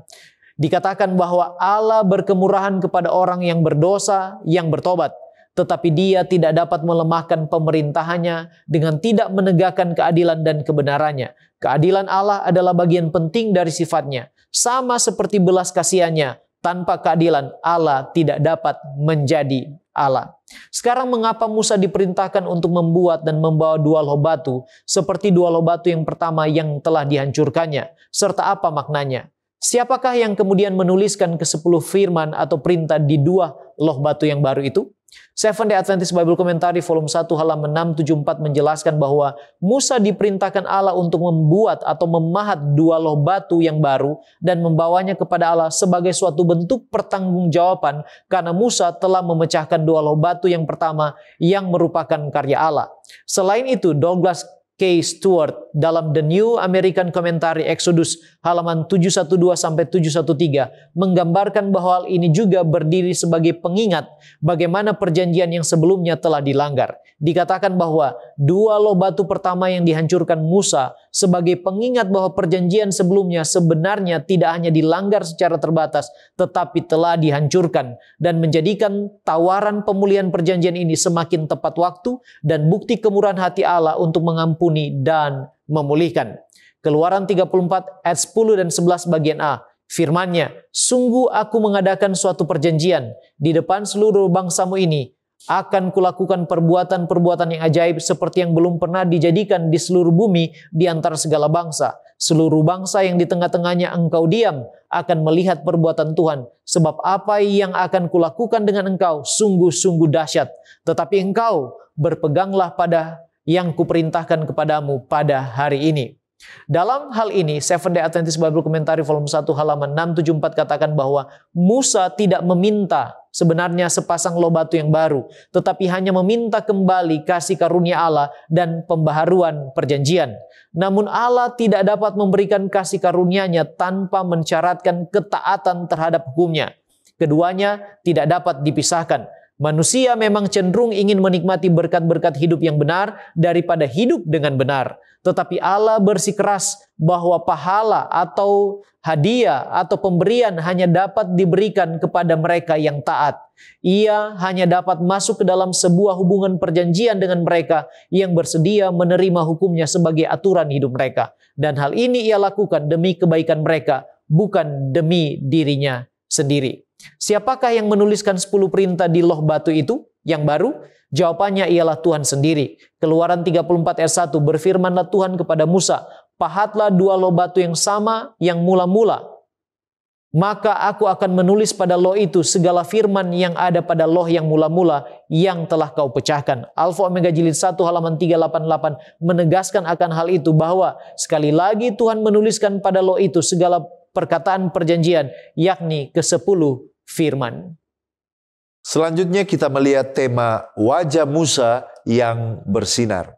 Dikatakan bahwa Allah berkemurahan kepada orang yang berdosa, yang bertobat. Tetapi dia tidak dapat melemahkan pemerintahannya dengan tidak menegakkan keadilan dan kebenarannya. Keadilan Allah adalah bagian penting dari sifatnya. Sama seperti belas kasihannya, tanpa keadilan Allah tidak dapat menjadi Allah. Sekarang mengapa Musa diperintahkan untuk membuat dan membawa 2 loh batu seperti 2 loh batu yang pertama yang telah dihancurkannya? Serta apa maknanya? Siapakah yang kemudian menuliskan ke-10 firman atau perintah di 2 loh batu yang baru itu? Seventh-day Adventist Bible Commentary volume 1 halaman 674 menjelaskan bahwa Musa diperintahkan Allah untuk membuat atau memahat 2 loh batu yang baru dan membawanya kepada Allah sebagai suatu bentuk pertanggungjawaban karena Musa telah memecahkan 2 loh batu yang pertama yang merupakan karya Allah. Selain itu, Douglas K. Stewart dalam The New American Commentary Exodus halaman 712-713 menggambarkan bahwa hal ini juga berdiri sebagai pengingat bagaimana perjanjian yang sebelumnya telah dilanggar. Dikatakan bahwa 2 loh batu pertama yang dihancurkan Musa sebagai pengingat bahwa perjanjian sebelumnya sebenarnya tidak hanya dilanggar secara terbatas tetapi telah dihancurkan dan menjadikan tawaran pemulihan perjanjian ini semakin tepat waktu dan bukti kemurahan hati Allah untuk mengampuni dan memulihkan. Keluaran 34 ayat 10 dan 11 bagian A. Firman-Nya, sungguh aku mengadakan suatu perjanjian di depan seluruh bangsamu ini. Akan kulakukan perbuatan-perbuatan yang ajaib seperti yang belum pernah dijadikan di seluruh bumi di antara segala bangsa. Seluruh bangsa yang di tengah-tengahnya engkau diam akan melihat perbuatan Tuhan. Sebab apa yang akan kulakukan dengan engkau sungguh-sungguh dahsyat. Tetapi engkau berpeganglah pada yang kuperintahkan kepadamu pada hari ini. Dalam hal ini, Seventh-day Adventist Bible Commentary volume 1 halaman 674 katakan bahwa Musa tidak meminta sebenarnya sepasang loh batu yang baru, tetapi hanya meminta kembali kasih karunia Allah dan pembaharuan perjanjian. Namun Allah tidak dapat memberikan kasih karunia-Nya tanpa mensyaratkan ketaatan terhadap hukumnya. Keduanya tidak dapat dipisahkan. Manusia memang cenderung ingin menikmati berkat-berkat hidup yang benar daripada hidup dengan benar. Tetapi Allah bersikeras bahwa pahala atau hadiah atau pemberian hanya dapat diberikan kepada mereka yang taat. Ia hanya dapat masuk ke dalam sebuah hubungan perjanjian dengan mereka yang bersedia menerima hukumnya sebagai aturan hidup mereka. Dan hal ini ia lakukan demi kebaikan mereka, bukan demi dirinya sendiri. Siapakah yang menuliskan 10 perintah di loh batu itu yang baru? Jawabannya ialah Tuhan sendiri. Keluaran 34 ayat 1, berfirmanlah Tuhan kepada Musa, pahatlah 2 loh batu yang sama yang mula-mula. Maka aku akan menulis pada loh itu segala firman yang ada pada loh yang mula-mula yang telah kau pecahkan. Alfa Omega Jilid 1 halaman 388 menegaskan akan hal itu bahwa sekali lagi Tuhan menuliskan pada loh itu segala perkataan perjanjian, yakni ke-10 firman. Selanjutnya kita melihat tema wajah Musa yang bersinar.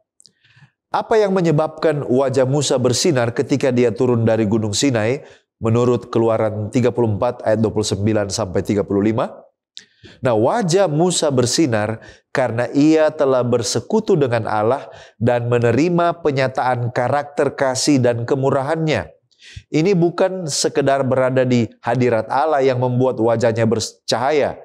Apa yang menyebabkan wajah Musa bersinar ketika dia turun dari Gunung Sinai menurut Keluaran 34 ayat 29 sampai 35? Nah, wajah Musa bersinar karena ia telah bersekutu dengan Allah dan menerima penyataan karakter kasih dan kemurahannya. Ini bukan sekedar berada di hadirat Allah yang membuat wajahnya bercahaya,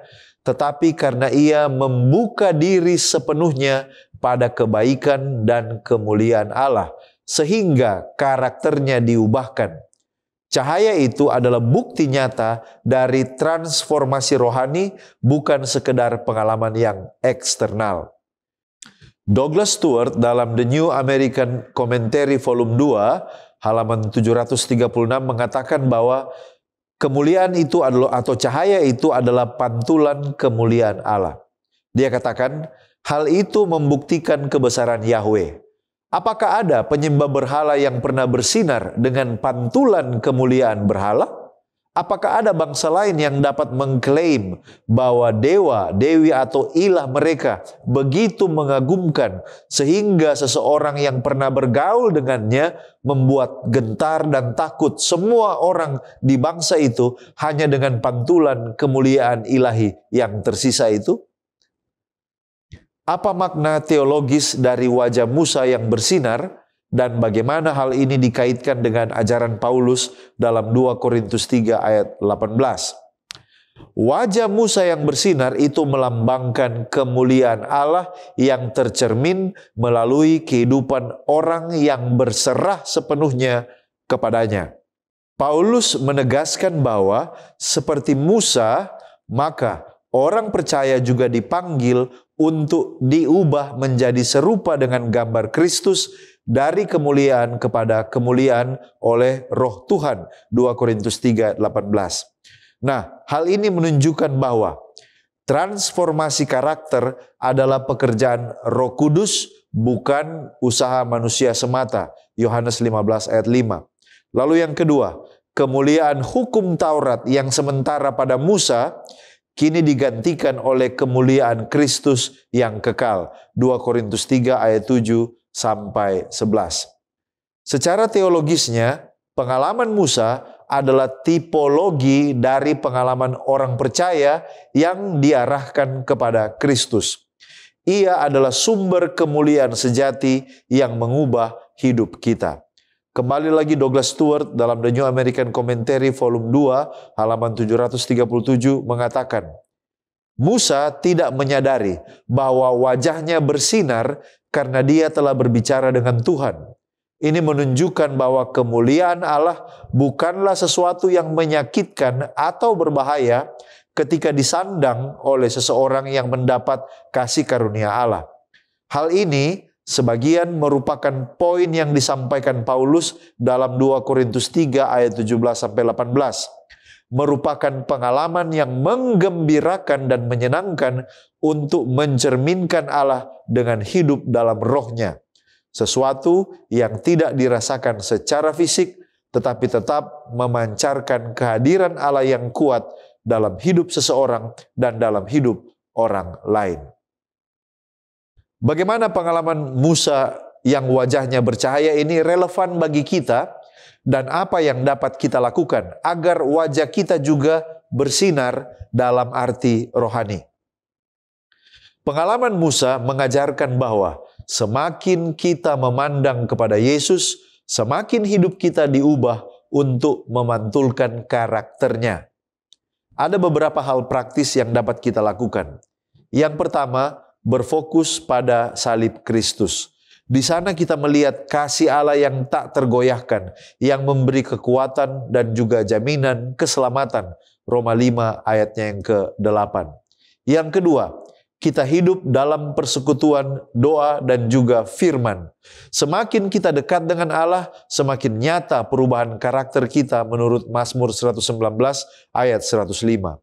tetapi karena ia membuka diri sepenuhnya pada kebaikan dan kemuliaan Allah, sehingga karakternya diubahkan. Cahaya itu adalah bukti nyata dari transformasi rohani, bukan sekedar pengalaman yang eksternal. Douglas Stuart dalam The New American Commentary Volume 2, halaman 736 mengatakan bahwa kemuliaan itu adalah, atau cahaya itu adalah pantulan kemuliaan Allah. Dia katakan, hal itu membuktikan kebesaran Yahweh. Apakah ada penyembah berhala yang pernah bersinar dengan pantulan kemuliaan berhala? Apakah ada bangsa lain yang dapat mengklaim bahwa dewa, dewi atau ilah mereka begitu mengagumkan sehingga seseorang yang pernah bergaul dengannya membuat gentar dan takut semua orang di bangsa itu hanya dengan pantulan kemuliaan ilahi yang tersisa itu? Apa makna teologis dari wajah Musa yang bersinar? Dan bagaimana hal ini dikaitkan dengan ajaran Paulus dalam 2 Korintus 3 ayat 18. Wajah Musa yang bersinar itu melambangkan kemuliaan Allah yang tercermin melalui kehidupan orang yang berserah sepenuhnya kepadanya. Paulus menegaskan bahwa seperti Musa, maka orang percaya juga dipanggil untuk diubah menjadi serupa dengan gambar Kristus dari kemuliaan kepada kemuliaan oleh Roh Tuhan. 2 Korintus 3:18. Nah, hal ini menunjukkan bahwa transformasi karakter adalah pekerjaan Roh Kudus, bukan usaha manusia semata. Yohanes 15 ayat 5. Lalu yang kedua, kemuliaan hukum Taurat yang sementara pada Musa kini digantikan oleh kemuliaan Kristus yang kekal. 2 Korintus 3 ayat 7 sampai 11. Secara teologisnya, pengalaman Musa adalah tipologi dari pengalaman orang percaya yang diarahkan kepada Kristus. Ia adalah sumber kemuliaan sejati yang mengubah hidup kita. Kembali lagi Douglas Stuart dalam The New American Commentary Volume 2 halaman 737 mengatakan, Musa tidak menyadari bahwa wajahnya bersinar karena dia telah berbicara dengan Tuhan. Ini menunjukkan bahwa kemuliaan Allah bukanlah sesuatu yang menyakitkan atau berbahaya ketika disandang oleh seseorang yang mendapat kasih karunia Allah. Hal ini sebagian merupakan poin yang disampaikan Paulus dalam 2 Korintus 3 ayat 17-18. Merupakan pengalaman yang menggembirakan dan menyenangkan untuk mencerminkan Allah dengan hidup dalam rohnya. Sesuatu yang tidak dirasakan secara fisik, tetapi tetap memancarkan kehadiran Allah yang kuat dalam hidup seseorang dan dalam hidup orang lain. Bagaimana pengalaman Musa yang wajahnya bercahaya ini relevan bagi kita, dan apa yang dapat kita lakukan agar wajah kita juga bersinar dalam arti rohani? Pengalaman Musa mengajarkan bahwa semakin kita memandang kepada Yesus, semakin hidup kita diubah untuk memantulkan karakternya. Ada beberapa hal praktis yang dapat kita lakukan. Yang pertama, berfokus pada salib Kristus. Di sana kita melihat kasih Allah yang tak tergoyahkan, yang memberi kekuatan dan juga jaminan keselamatan. Roma 5 ayatnya yang ke-8. Yang kedua, kita hidup dalam persekutuan doa dan juga firman. Semakin kita dekat dengan Allah, semakin nyata perubahan karakter kita menurut Mazmur 119 ayat 105.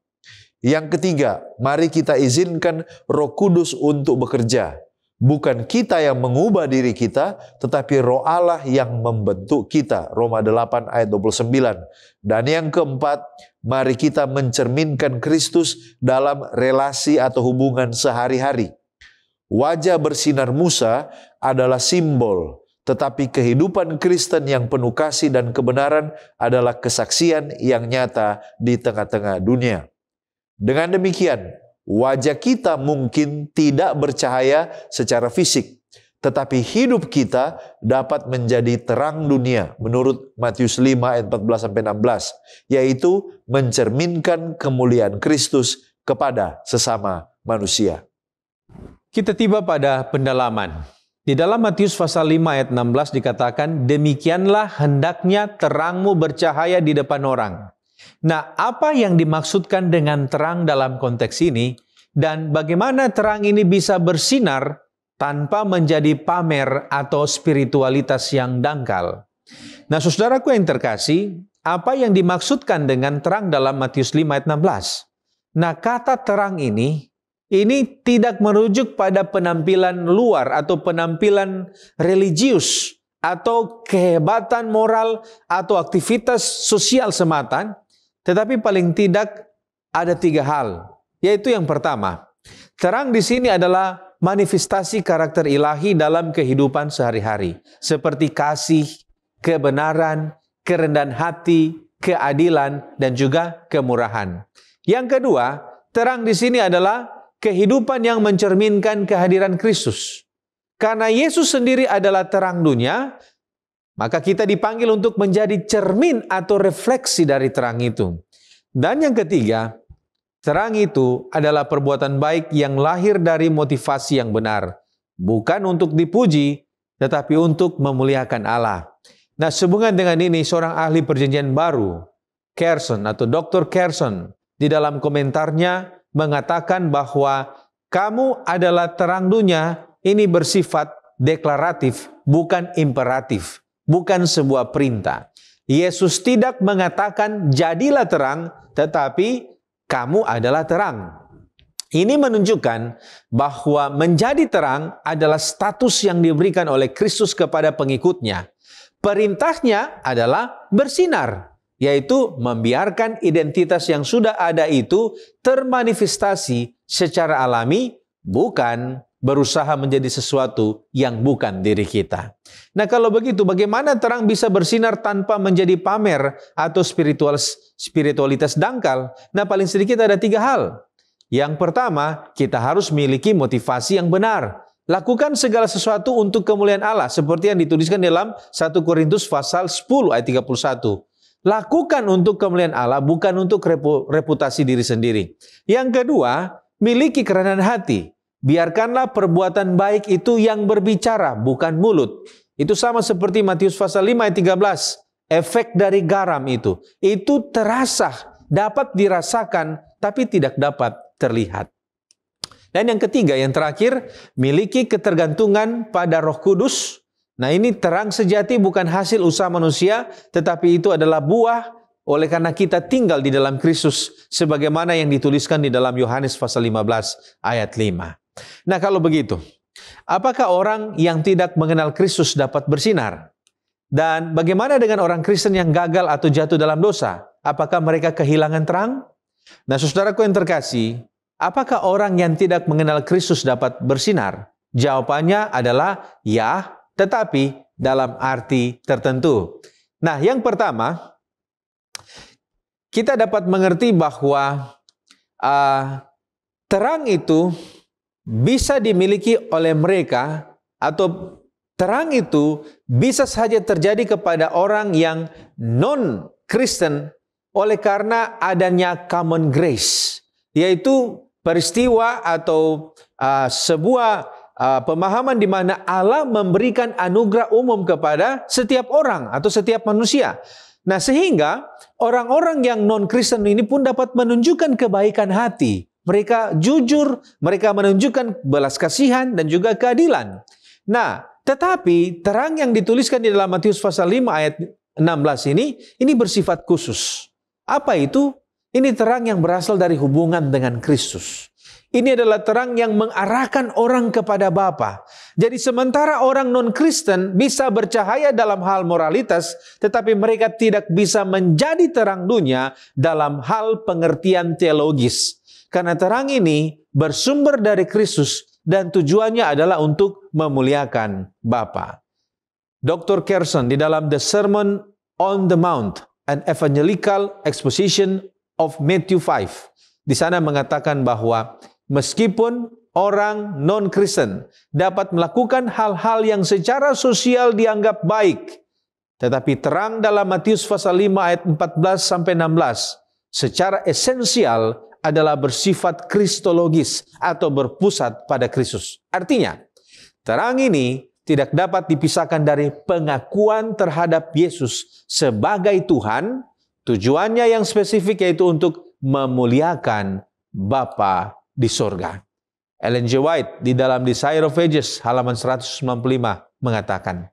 Yang ketiga, mari kita izinkan Roh Kudus untuk bekerja. Bukan kita yang mengubah diri kita, tetapi Roh Allah yang membentuk kita. Roma 8 ayat 29. Dan yang keempat, mari kita mencerminkan Kristus dalam relasi atau hubungan sehari-hari. Wajah bersinar Musa adalah simbol, tetapi kehidupan Kristen yang penuh kasih dan kebenaran adalah kesaksian yang nyata di tengah-tengah dunia. Dengan demikian, wajah kita mungkin tidak bercahaya secara fisik, tetapi hidup kita dapat menjadi terang dunia menurut Matius 5 ayat 14-16, yaitu mencerminkan kemuliaan Kristus kepada sesama manusia. Kita tiba pada pendalaman. Di dalam Matius pasal 5 ayat 16 dikatakan, demikianlah hendaknya terangmu bercahaya di depan orang. Nah, apa yang dimaksudkan dengan terang dalam konteks ini? Dan bagaimana terang ini bisa bersinar tanpa menjadi pamer atau spiritualitas yang dangkal? Nah, saudaraku yang terkasih, apa yang dimaksudkan dengan terang dalam Matius 5 ayat 16? Nah, kata terang ini tidak merujuk pada penampilan luar atau penampilan religius atau kehebatan moral atau aktivitas sosial semata, tetapi paling tidak ada 3 hal. Yaitu yang pertama, terang di sini adalah manifestasi karakter ilahi dalam kehidupan sehari-hari, seperti kasih, kebenaran, kerendahan hati, keadilan, dan juga kemurahan. Yang kedua, terang di sini adalah kehidupan yang mencerminkan kehadiran Kristus. Karena Yesus sendiri adalah terang dunia, maka kita dipanggil untuk menjadi cermin atau refleksi dari terang itu. Dan yang ketiga, terang itu adalah perbuatan baik yang lahir dari motivasi yang benar. Bukan untuk dipuji, tetapi untuk memuliakan Allah. Nah, sehubungan dengan ini, seorang ahli perjanjian baru, Carson atau Dr. Carson, di dalam komentarnya mengatakan bahwa kamu adalah terang dunia, ini bersifat deklaratif, bukan imperatif, bukan sebuah perintah. Yesus tidak mengatakan jadilah terang, tetapi kamu adalah terang. Ini menunjukkan bahwa menjadi terang adalah status yang diberikan oleh Kristus kepada pengikutnya. Perintahnya adalah bersinar, yaitu membiarkan identitas yang sudah ada itu termanifestasi secara alami, bukan berusaha menjadi sesuatu yang bukan diri kita. Nah, kalau begitu, bagaimana terang bisa bersinar tanpa menjadi pamer atau spiritualitas dangkal? Nah, paling sedikit ada 3 hal. Yang pertama, kita harus memiliki motivasi yang benar. Lakukan segala sesuatu untuk kemuliaan Allah, seperti yang dituliskan dalam 1 Korintus pasal 10 ayat 31. Lakukan untuk kemuliaan Allah, bukan untuk reputasi diri sendiri. Yang kedua, miliki kerendahan hati. Biarkanlah perbuatan baik itu yang berbicara, bukan mulut. Itu sama seperti Matius pasal 5 ayat 13. Efek dari garam itu terasa, dapat dirasakan, tapi tidak dapat terlihat. Dan yang ketiga, yang terakhir, miliki ketergantungan pada Roh Kudus. Nah, ini terang sejati bukan hasil usaha manusia, tetapi itu adalah buah oleh karena kita tinggal di dalam Kristus, sebagaimana yang dituliskan di dalam Yohanes pasal 15 ayat 5. Nah, kalau begitu, apakah orang yang tidak mengenal Kristus dapat bersinar? Dan bagaimana dengan orang Kristen yang gagal atau jatuh dalam dosa? Apakah mereka kehilangan terang? Nah, saudaraku yang terkasih, apakah orang yang tidak mengenal Kristus dapat bersinar? Jawabannya adalah ya, tetapi dalam arti tertentu. Nah, yang pertama, kita dapat mengerti bahwa terang itu bisa dimiliki oleh mereka, atau terang itu bisa saja terjadi kepada orang yang non-Kristen oleh karena adanya common grace, yaitu peristiwa atau sebuah pemahaman di mana Allah memberikan anugerah umum kepada setiap orang atau setiap manusia. Nah, sehingga orang-orang yang non-Kristen ini pun dapat menunjukkan kebaikan hati. Mereka jujur, mereka menunjukkan belas kasihan dan juga keadilan. Nah, tetapi terang yang dituliskan di dalam Matius pasal 5 ayat 16 ini bersifat khusus. Apa itu? Ini terang yang berasal dari hubungan dengan Kristus. Ini adalah terang yang mengarahkan orang kepada Bapa. Jadi sementara orang non-Kristen bisa bercahaya dalam hal moralitas, tetapi mereka tidak bisa menjadi terang dunia dalam hal pengertian teologis. Karena terang ini bersumber dari Kristus dan tujuannya adalah untuk memuliakan Bapa. Dr. Carson di dalam The Sermon on the Mount, an Evangelical Exposition of Matthew 5, di sana mengatakan bahwa meskipun orang non-Kristen dapat melakukan hal-hal yang secara sosial dianggap baik, tetapi terang dalam Matius pasal 5 ayat 14 sampai 16 secara esensial adalah bersifat kristologis atau berpusat pada Kristus. Artinya, terang ini tidak dapat dipisahkan dari pengakuan terhadap Yesus sebagai Tuhan. Tujuannya yang spesifik yaitu untuk memuliakan Bapa di sorga. Ellen G. White di dalam Desire of Ages halaman 195 mengatakan,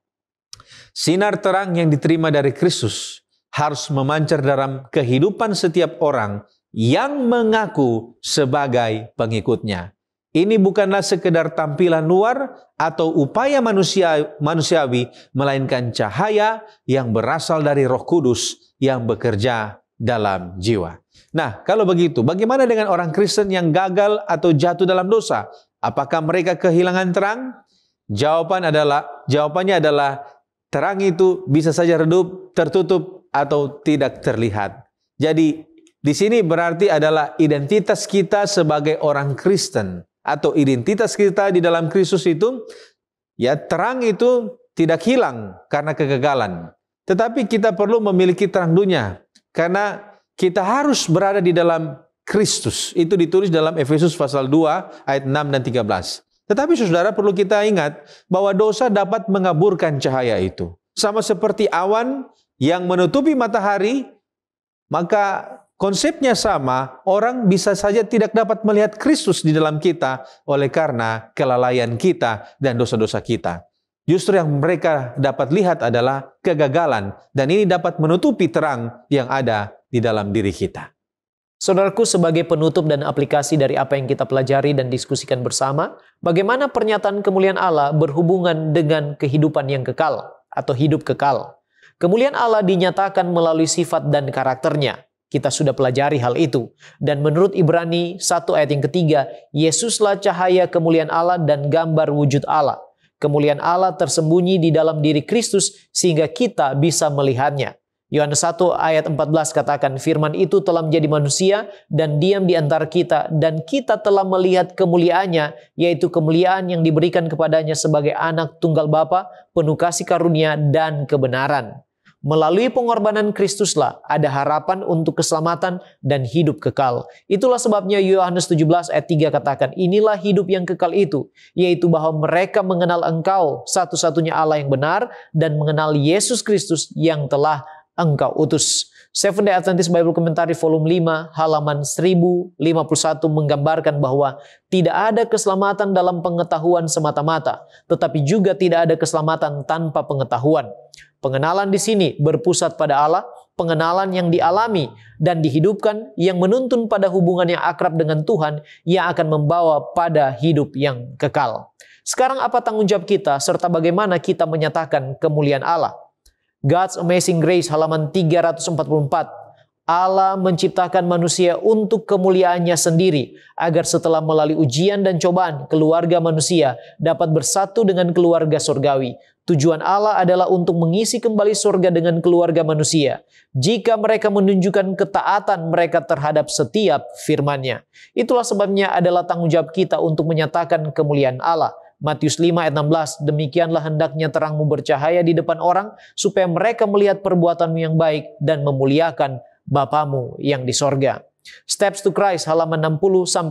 sinar terang yang diterima dari Kristus harus memancar dalam kehidupan setiap orang yang mengaku sebagai pengikutnya. Ini bukanlah sekedar tampilan luar atau upaya manusiawi, melainkan cahaya yang berasal dari Roh Kudus yang bekerja dalam jiwa. Nah, kalau begitu, bagaimana dengan orang Kristen yang gagal atau jatuh dalam dosa? Apakah mereka kehilangan terang? Jawabannya adalah terang itu bisa saja redup, tertutup, atau tidak terlihat. Jadi, di sini berarti adalah identitas kita sebagai orang Kristen atau identitas kita di dalam Kristus itu, ya terang itu tidak hilang karena kegagalan. Tetapi kita perlu memiliki terang dunia karena kita harus berada di dalam Kristus. Itu ditulis dalam Efesus pasal 2 ayat 6 dan 13. Tetapi saudara perlu kita ingat bahwa dosa dapat mengaburkan cahaya itu. Sama seperti awan yang menutupi matahari, maka konsepnya sama, orang bisa saja tidak dapat melihat Kristus di dalam kita oleh karena kelalaian kita dan dosa-dosa kita. Justru yang mereka dapat lihat adalah kegagalan dan ini dapat menutupi terang yang ada di dalam diri kita. Saudaraku, sebagai penutup dan aplikasi dari apa yang kita pelajari dan diskusikan bersama, bagaimana pernyataan kemuliaan Allah berhubungan dengan kehidupan yang kekal atau hidup kekal? Kemuliaan Allah dinyatakan melalui sifat dan karakternya. Kita sudah pelajari hal itu. Dan menurut Ibrani 1 ayat yang ketiga, Yesuslah cahaya kemuliaan Allah dan gambar wujud Allah. Kemuliaan Allah tersembunyi di dalam diri Kristus sehingga kita bisa melihatnya. Yohanes 1 ayat 14 katakan, firman itu telah menjadi manusia dan diam di antara kita, dan kita telah melihat kemuliaannya, yaitu kemuliaan yang diberikan kepadanya sebagai anak tunggal Bapa, penuh kasih karunia dan kebenaran. Melalui pengorbanan Kristuslah ada harapan untuk keselamatan dan hidup kekal. Itulah sebabnya Yohanes 17 ayat 3 katakan, inilah hidup yang kekal itu, yaitu bahwa mereka mengenal Engkau, satu-satunya Allah yang benar, dan mengenal Yesus Kristus yang telah Engkau utus. Seventh-day Adventist Bible Commentary volume 5 halaman 1051 menggambarkan bahwa tidak ada keselamatan dalam pengetahuan semata-mata, tetapi juga tidak ada keselamatan tanpa pengetahuan. Pengenalan di sini berpusat pada Allah, pengenalan yang dialami dan dihidupkan yang menuntun pada hubungan yang akrab dengan Tuhan yang akan membawa pada hidup yang kekal. Sekarang apa tanggung jawab kita serta bagaimana kita menyatakan kemuliaan Allah? God's Amazing Grace halaman 344. Allah menciptakan manusia untuk kemuliaannya sendiri, agar setelah melalui ujian dan cobaan, keluarga manusia dapat bersatu dengan keluarga surgawi. Tujuan Allah adalah untuk mengisi kembali surga dengan keluarga manusia, jika mereka menunjukkan ketaatan mereka terhadap setiap firman-Nya. Itulah sebabnya adalah tanggung jawab kita untuk menyatakan kemuliaan Allah. Matius 5 ayat 16, demikianlah hendaknya terangmu bercahaya di depan orang, supaya mereka melihat perbuatanmu yang baik dan memuliakan Bapamu yang di sorga. Steps to Christ halaman 60-65.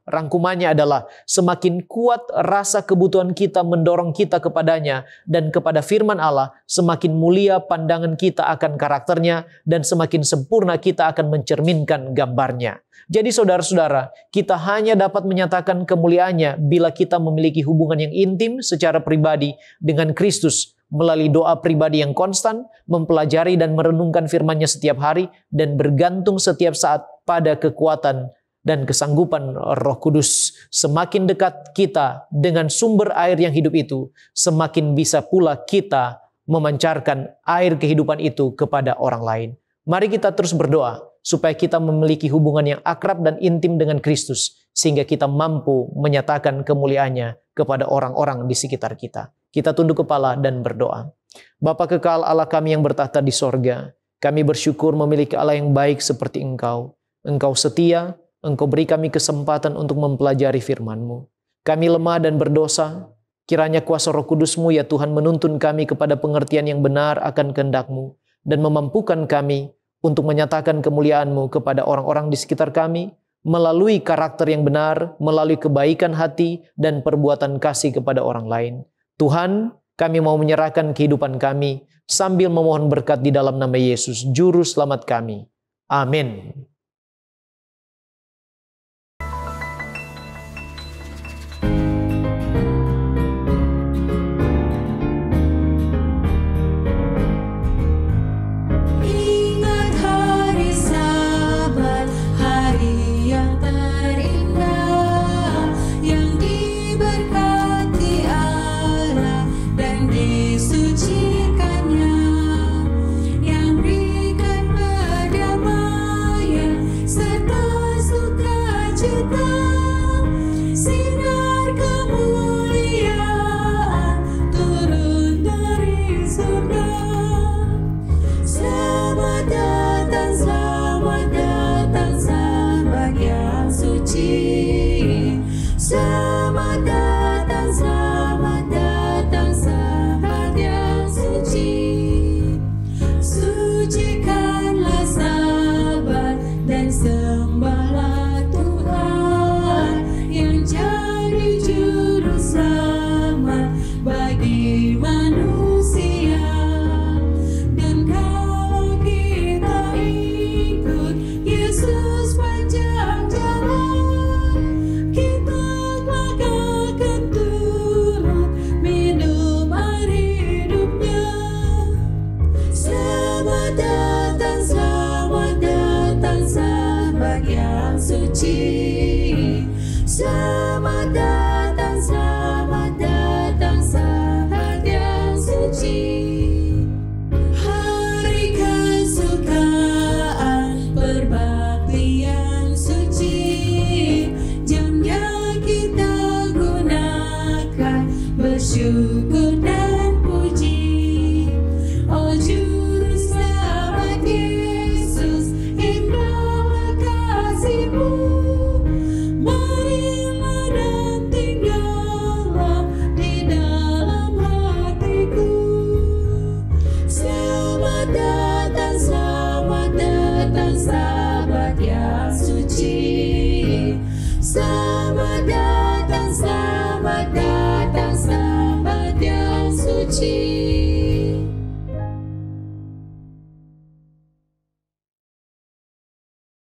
Rangkumannya adalah semakin kuat rasa kebutuhan kita mendorong kita kepadanya dan kepada firman Allah, semakin mulia pandangan kita akan karakternya dan semakin sempurna kita akan mencerminkan gambarnya. Jadi saudara-saudara, kita hanya dapat menyatakan kemuliaannya bila kita memiliki hubungan yang intim secara pribadi dengan Kristus, melalui doa pribadi yang konstan, mempelajari dan merenungkan firman-Nya setiap hari, dan bergantung setiap saat pada kekuatan dan kesanggupan Roh Kudus. Semakin dekat kita dengan sumber air yang hidup itu, semakin bisa pula kita memancarkan air kehidupan itu kepada orang lain. Mari kita terus berdoa supaya kita memiliki hubungan yang akrab dan intim dengan Kristus, sehingga kita mampu menyatakan kemuliaannya kepada orang-orang di sekitar kita. Kita tunduk kepala dan berdoa. Bapa kekal, Allah kami yang bertahta di sorga, kami bersyukur memiliki Allah yang baik seperti Engkau. Engkau setia, Engkau beri kami kesempatan untuk mempelajari firman-Mu. Kami lemah dan berdosa, kiranya kuasa Roh Kudus-Mu ya Tuhan menuntun kami kepada pengertian yang benar akan kehendak-Mu, dan memampukan kami untuk menyatakan kemuliaan-Mu kepada orang-orang di sekitar kami, melalui karakter yang benar, melalui kebaikan hati dan perbuatan kasih kepada orang lain. Tuhan, kami mau menyerahkan kehidupan kami sambil memohon berkat di dalam nama Yesus, Juru Selamat kami. Amin.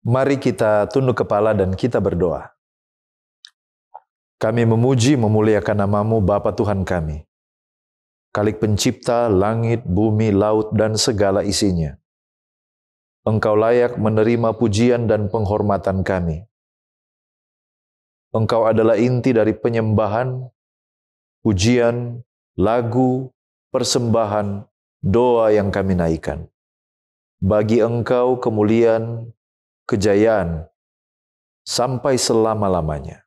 Mari kita tunduk kepala dan kita berdoa. Kami memuji, memuliakan nama-Mu, Bapa Tuhan kami. Khalik pencipta langit, bumi, laut, dan segala isinya. Engkau layak menerima pujian dan penghormatan kami. Engkau adalah inti dari penyembahan, pujian, lagu, persembahan, doa yang kami naikkan. Bagi Engkau kemuliaan, kejayaan, sampai selama-lamanya.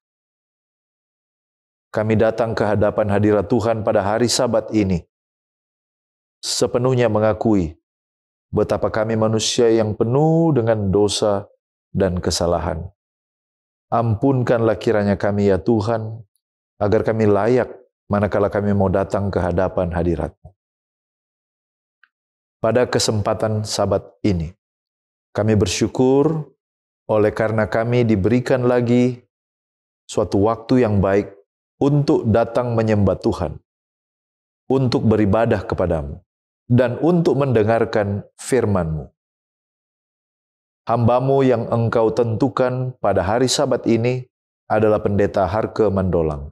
Kami datang ke hadapan hadirat Tuhan pada hari Sabat ini, sepenuhnya mengakui betapa kami manusia yang penuh dengan dosa dan kesalahan. Ampunkanlah kiranya kami ya Tuhan, agar kami layak manakala kami mau datang ke hadapan hadirat-Mu. Pada kesempatan Sabat ini, kami bersyukur oleh karena kami diberikan lagi suatu waktu yang baik untuk datang menyembah Tuhan, untuk beribadah kepadamu, dan untuk mendengarkan firman-Mu. Hamba-Mu yang Engkau tentukan pada hari Sabat ini adalah Pendeta Harke Mandolang.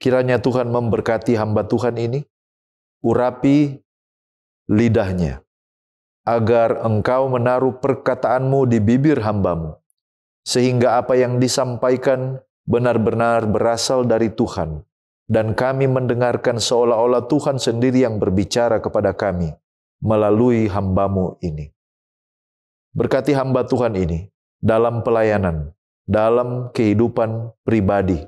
Kiranya Tuhan memberkati hamba Tuhan ini, urapi lidahnya, agar Engkau menaruh perkataan-Mu di bibir hamba-Mu, sehingga apa yang disampaikan benar-benar berasal dari Tuhan, dan kami mendengarkan seolah-olah Tuhan sendiri yang berbicara kepada kami melalui hamba-Mu ini. Berkati hamba Tuhan ini dalam pelayanan, dalam kehidupan pribadi,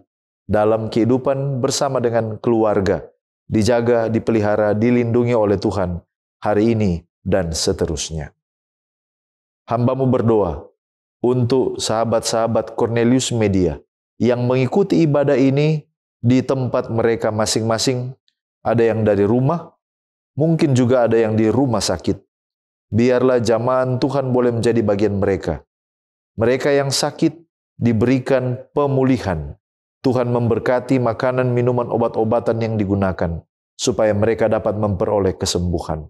dalam kehidupan bersama dengan keluarga, dijaga, dipelihara, dilindungi oleh Tuhan hari ini dan seterusnya. Hamba-Mu berdoa untuk sahabat-sahabat Cornelius Media yang mengikuti ibadah ini di tempat mereka masing-masing. Ada yang dari rumah, mungkin juga ada yang di rumah sakit. Biarlah jamahan Tuhan boleh menjadi bagian mereka. Mereka yang sakit diberikan pemulihan. Tuhan memberkati makanan, minuman, obat-obatan yang digunakan, supaya mereka dapat memperoleh kesembuhan.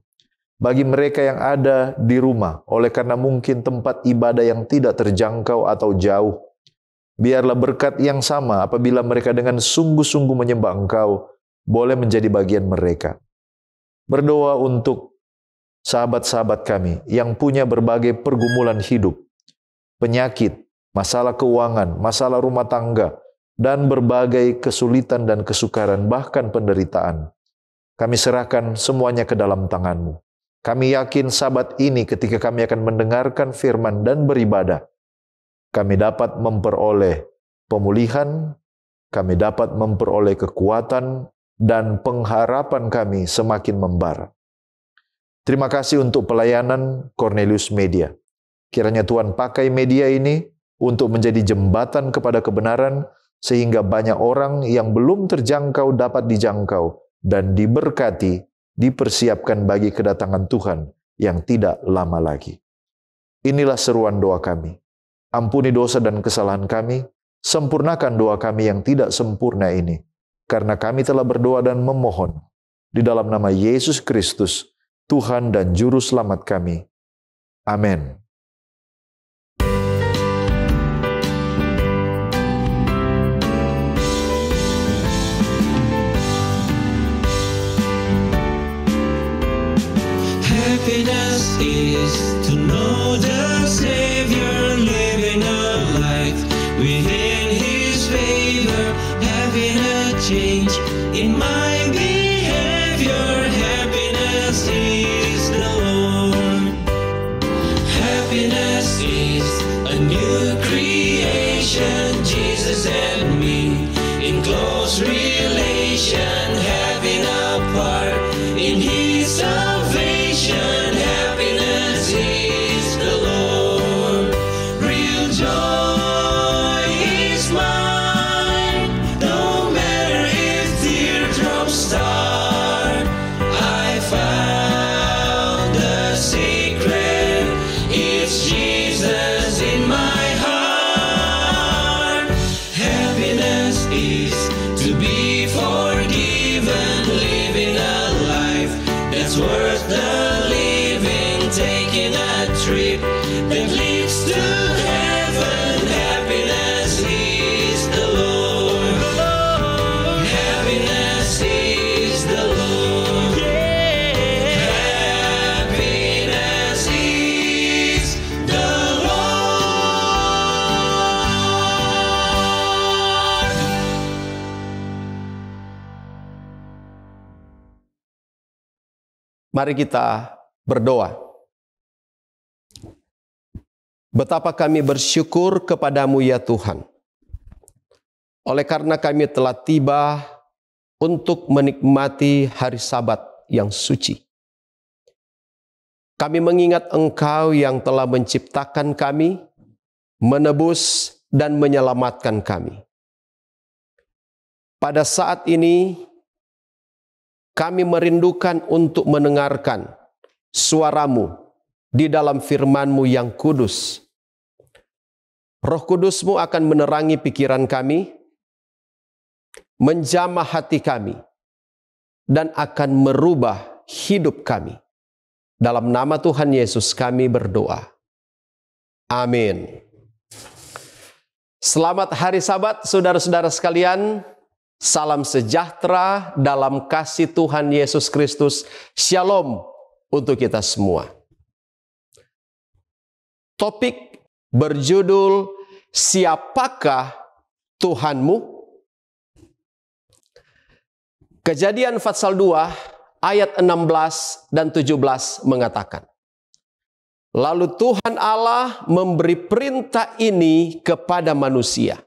Bagi mereka yang ada di rumah, oleh karena mungkin tempat ibadah yang tidak terjangkau atau jauh, biarlah berkat yang sama apabila mereka dengan sungguh-sungguh menyembah Engkau, boleh menjadi bagian mereka. Berdoa untuk sahabat-sahabat kami yang punya berbagai pergumulan hidup, penyakit, masalah keuangan, masalah rumah tangga, dan berbagai kesulitan dan kesukaran, bahkan penderitaan. Kami serahkan semuanya ke dalam tangan-Mu. Kami yakin sahabat ini ketika kami akan mendengarkan firman dan beribadah, kami dapat memperoleh pemulihan, kami dapat memperoleh kekuatan, dan pengharapan kami semakin membara. Terima kasih untuk pelayanan Cornelius Media. Kiranya Tuhan pakai media ini untuk menjadi jembatan kepada kebenaran, sehingga banyak orang yang belum terjangkau dapat dijangkau dan diberkati, dipersiapkan bagi kedatangan Tuhan yang tidak lama lagi. Inilah seruan doa kami. Ampuni dosa dan kesalahan kami, sempurnakan doa kami yang tidak sempurna ini, karena kami telah berdoa dan memohon di dalam nama Yesus Kristus, Tuhan dan Juru Selamat kami. Amin. Happiness is to know the Savior, living a life within His favor, having a change in my behavior. Happiness is the Lord. Happiness is a new creation, Jesus and me in close relation, having a part in His salvation. Happiness is the Lord. Real joy is mine, no matter if teardrops start. I found the secret, it's Jesus in my heart. Happiness is to be forgiven, living a life that's worth the taking a trip that leads to heaven. Happiness is the Lord. Happiness is the Lord. Happiness is the Lord. Mari kita berdoa. Betapa kami bersyukur kepadamu ya Tuhan. Oleh karena kami telah tiba untuk menikmati hari Sabat yang suci. Kami mengingat Engkau yang telah menciptakan kami, menebus dan menyelamatkan kami. Pada saat ini, kami merindukan untuk mendengarkan suara-Mu di dalam firman-Mu yang kudus. Roh Kudus-Mu akan menerangi pikiran kami, menjamah hati kami, dan akan merubah hidup kami. Dalam nama Tuhan Yesus kami berdoa. Amin. Selamat hari Sabat, saudara-saudara sekalian. Salam sejahtera dalam kasih Tuhan Yesus Kristus. Shalom untuk kita semua. Topik berjudul Siapakah Tuhanmu? Kejadian pasal 2 ayat 16 dan 17 mengatakan, lalu Tuhan Allah memberi perintah ini kepada manusia.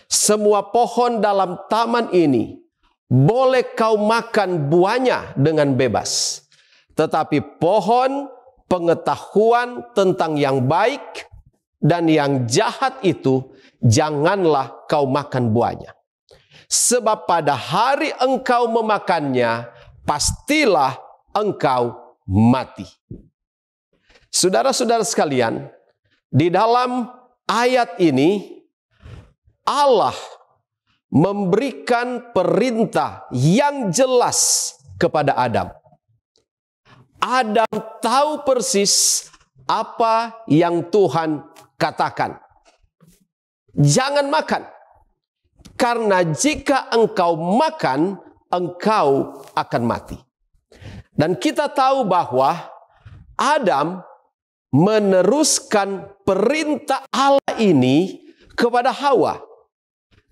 Semua pohon dalam taman ini boleh kau makan buahnya dengan bebas. Tetapi pohon pengetahuan tentang yang baik dan yang jahat itu janganlah kau makan buahnya. Sebab pada hari engkau memakannya, pastilah engkau mati. Saudara-saudara sekalian, di dalam ayat ini Allah memberikan perintah yang jelas kepada Adam. Adam tahu persis apa yang Tuhan katakan. Jangan makan, karena jika engkau makan, engkau akan mati. Dan kita tahu bahwa Adam meneruskan perintah Allah ini kepada Hawa.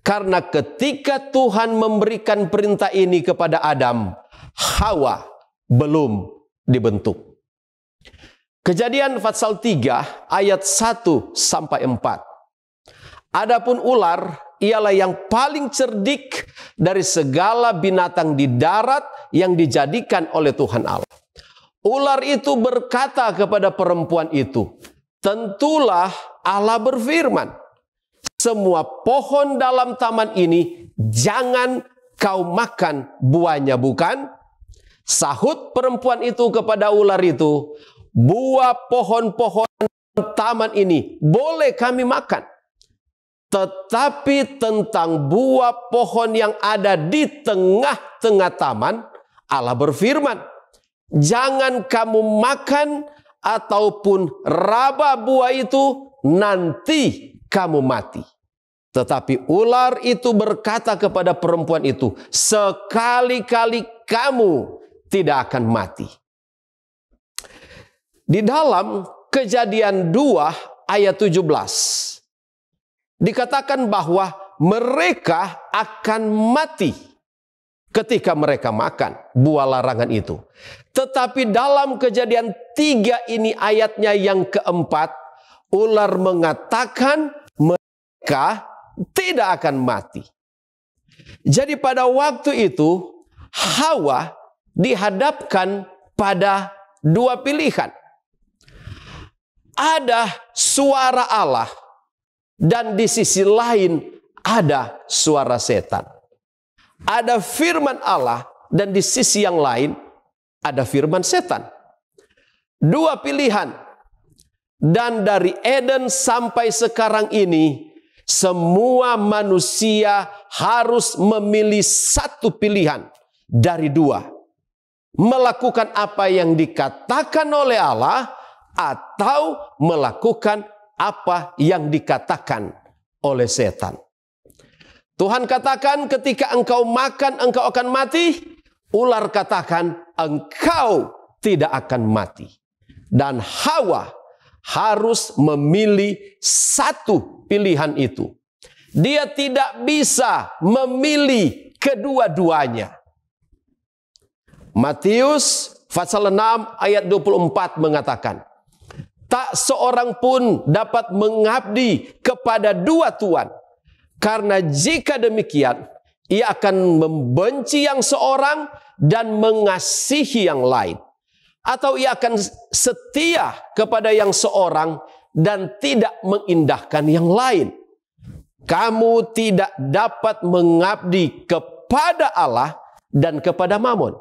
Karena ketika Tuhan memberikan perintah ini kepada Adam, Hawa belum dibentuk. Kejadian pasal 3 ayat 1 sampai 4. Adapun ular ialah yang paling cerdik dari segala binatang di darat yang dijadikan oleh Tuhan Allah. Ular itu berkata kepada perempuan itu, tentulah Allah berfirman, semua pohon dalam taman ini jangan kau makan buahnya, bukan? Sahut perempuan itu kepada ular itu, buah pohon-pohon taman ini boleh kami makan. Tetapi tentang buah pohon yang ada di tengah-tengah taman, Allah berfirman, jangan kamu makan ataupun raba buah itu, nanti kamu mati. Tetapi ular itu berkata kepada perempuan itu, sekali-kali kamu tidak akan mati. Di dalam Kejadian 2 ayat 17 dikatakan bahwa mereka akan mati ketika mereka makan buah larangan itu. Tetapi dalam Kejadian 3 ini ayatnya yang keempat, ular mengatakan mereka tidak akan mati. Jadi pada waktu itu Hawa dihadapkan pada dua pilihan. Ada suara Allah dan di sisi lain ada suara setan. Ada firman Allah dan di sisi yang lain ada firman setan. Dua pilihan. Dan dari Eden sampai sekarang ini, semua manusia harus memilih satu pilihan dari dua. Melakukan apa yang dikatakan oleh Allah atau melakukan apa yang dikatakan oleh setan. Tuhan katakan ketika engkau makan engkau akan mati. Ular katakan engkau tidak akan mati. Dan Hawa harus memilih satu pilihan itu. Dia tidak bisa memilih kedua-duanya. Matius pasal 6 ayat 24 mengatakan, tak seorang pun dapat mengabdi kepada dua tuan. Karena jika demikian, ia akan membenci yang seorang dan mengasihi yang lain. Atau ia akan setia kepada yang seorang dan tidak mengindahkan yang lain. Kamu tidak dapat mengabdi kepada Allah dan kepada Mammon.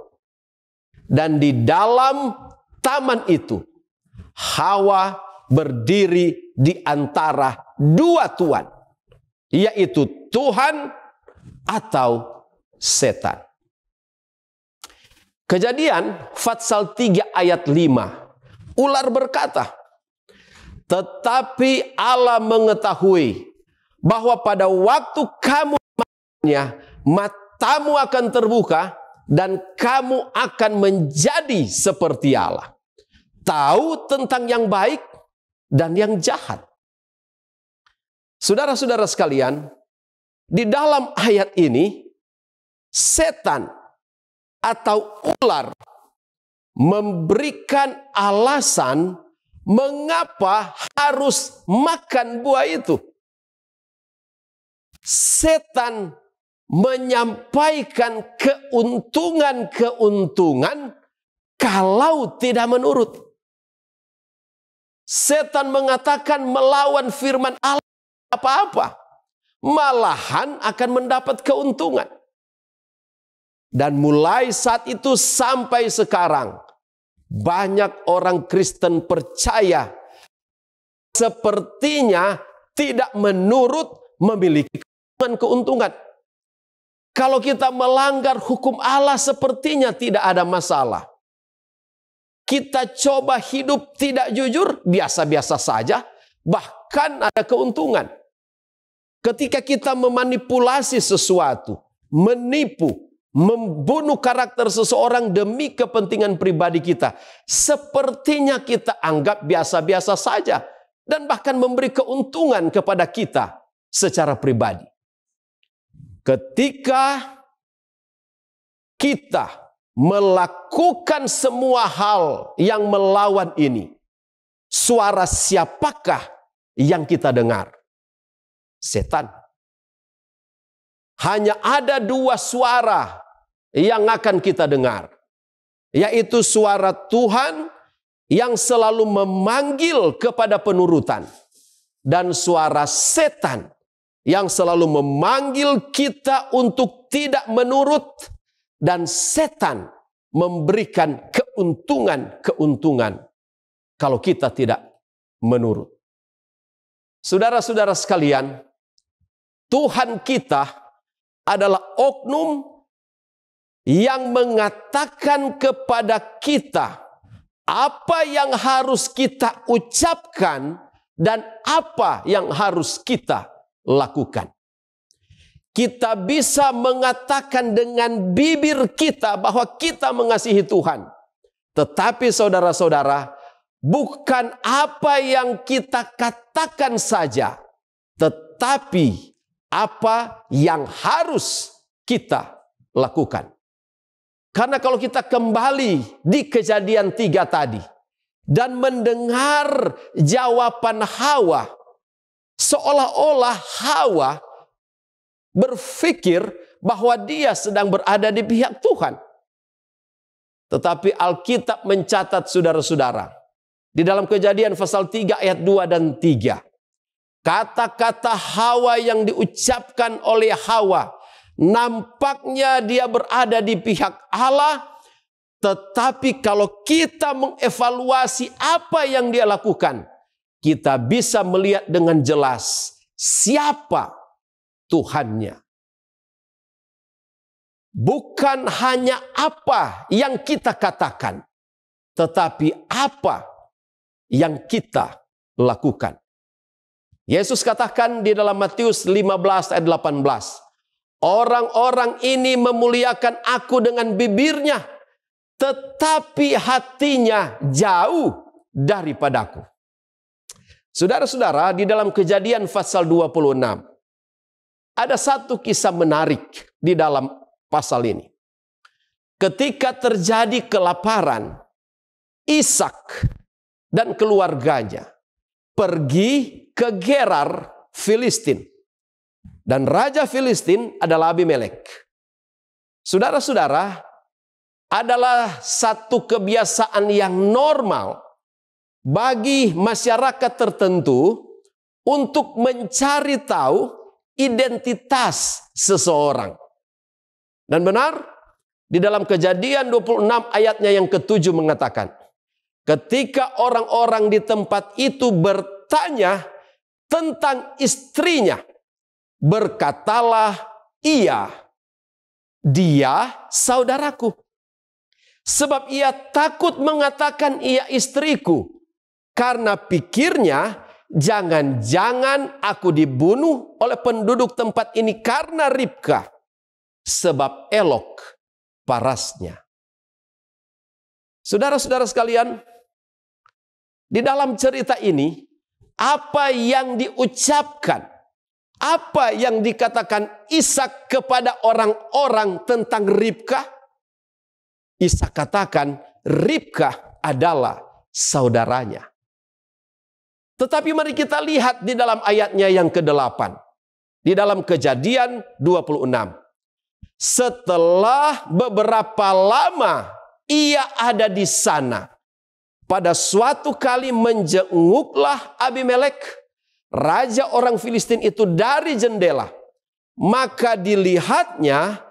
Dan di dalam taman itu, Hawa berdiri di antara dua tuan, yaitu Tuhan atau setan. Kejadian pasal 3 ayat 5. Ular berkata, tetapi Allah mengetahui bahwa pada waktu kamu makannya, matamu akan terbuka dan kamu akan menjadi seperti Allah. Tahu tentang yang baik dan yang jahat. Saudara-saudara sekalian, di dalam ayat ini, setan atau ular memberikan alasan mengapa harus makan buah itu. Setan menyampaikan keuntungan-keuntungan kalau tidak menurut. Setan mengatakan melawan firman Allah apa-apa, malahan akan mendapat keuntungan. Dan mulai saat itu sampai sekarang, banyak orang Kristen percaya sepertinya tidak menurut memiliki keuntungan. Kalau kita melanggar hukum Allah sepertinya tidak ada masalah. Kita coba hidup tidak jujur, biasa-biasa saja, bahkan ada keuntungan. Ketika kita memanipulasi sesuatu, menipu, membunuh karakter seseorang demi kepentingan pribadi kita, sepertinya kita anggap biasa-biasa saja dan bahkan memberi keuntungan kepada kita secara pribadi. Ketika kita melakukan semua hal yang melawan ini, suara siapakah yang kita dengar? Setan. Hanya ada dua suara yang akan kita dengar, yaitu suara Tuhan yang selalu memanggil kepada penurutan, dan suara setan yang selalu memanggil kita untuk tidak menurut, dan setan memberikan keuntungan kalau kita tidak menurut. Saudara-saudara sekalian, Tuhan kita adalah oknum yang mengatakan kepada kita apa yang harus kita ucapkan dan apa yang harus kita lakukan. Kita bisa mengatakan dengan bibir kita bahwa kita mengasihi Tuhan. Tetapi saudara-saudara, bukan apa yang kita katakan saja, tetapi apa yang harus kita lakukan. Karena kalau kita kembali di Kejadian 3 tadi dan mendengar jawaban Hawa, seolah-olah Hawa berpikir bahwa dia sedang berada di pihak Tuhan. Tetapi Alkitab mencatat, saudara-saudara, di dalam Kejadian pasal 3 ayat 2 dan 3, kata-kata Hawa yang diucapkan oleh Hawa, nampaknya dia berada di pihak Allah, tetapi kalau kita mengevaluasi apa yang dia lakukan, kita bisa melihat dengan jelas siapa Tuhannya. Bukan hanya apa yang kita katakan, tetapi apa yang kita lakukan. Yesus katakan di dalam Matius 15 ayat 18, orang-orang ini memuliakan aku dengan bibirnya, tetapi hatinya jauh daripadaku. Saudara-saudara, di dalam Kejadian pasal 26, ada satu kisah menarik di dalam pasal ini. Ketika terjadi kelaparan, Ishak dan keluarganya pergi ke Gerar, Filistin. Dan raja Filistin adalah Abimelek. Saudara-saudara, adalah satu kebiasaan yang normal bagi masyarakat tertentu untuk mencari tahu identitas seseorang. Dan benar, di dalam Kejadian 26 ayatnya yang ke-7 mengatakan, ketika orang-orang di tempat itu bertanya tentang istrinya, berkatalah dia saudaraku. Sebab ia takut mengatakan ia istriku, karena pikirnya jangan-jangan aku dibunuh oleh penduduk tempat ini karena Ribka, sebab elok parasnya. Saudara-saudara sekalian, di dalam cerita ini, apa yang diucapkan, apa yang dikatakan Ishak kepada orang-orang tentang Ribka, Ishak katakan Ribka adalah saudaranya. Tetapi mari kita lihat di dalam ayatnya yang ke-8. Di dalam Kejadian 26. Setelah beberapa lama ia ada di sana, pada suatu kali menjenguklah Abimelek, raja orang Filistin itu, dari jendela. Maka dilihatnya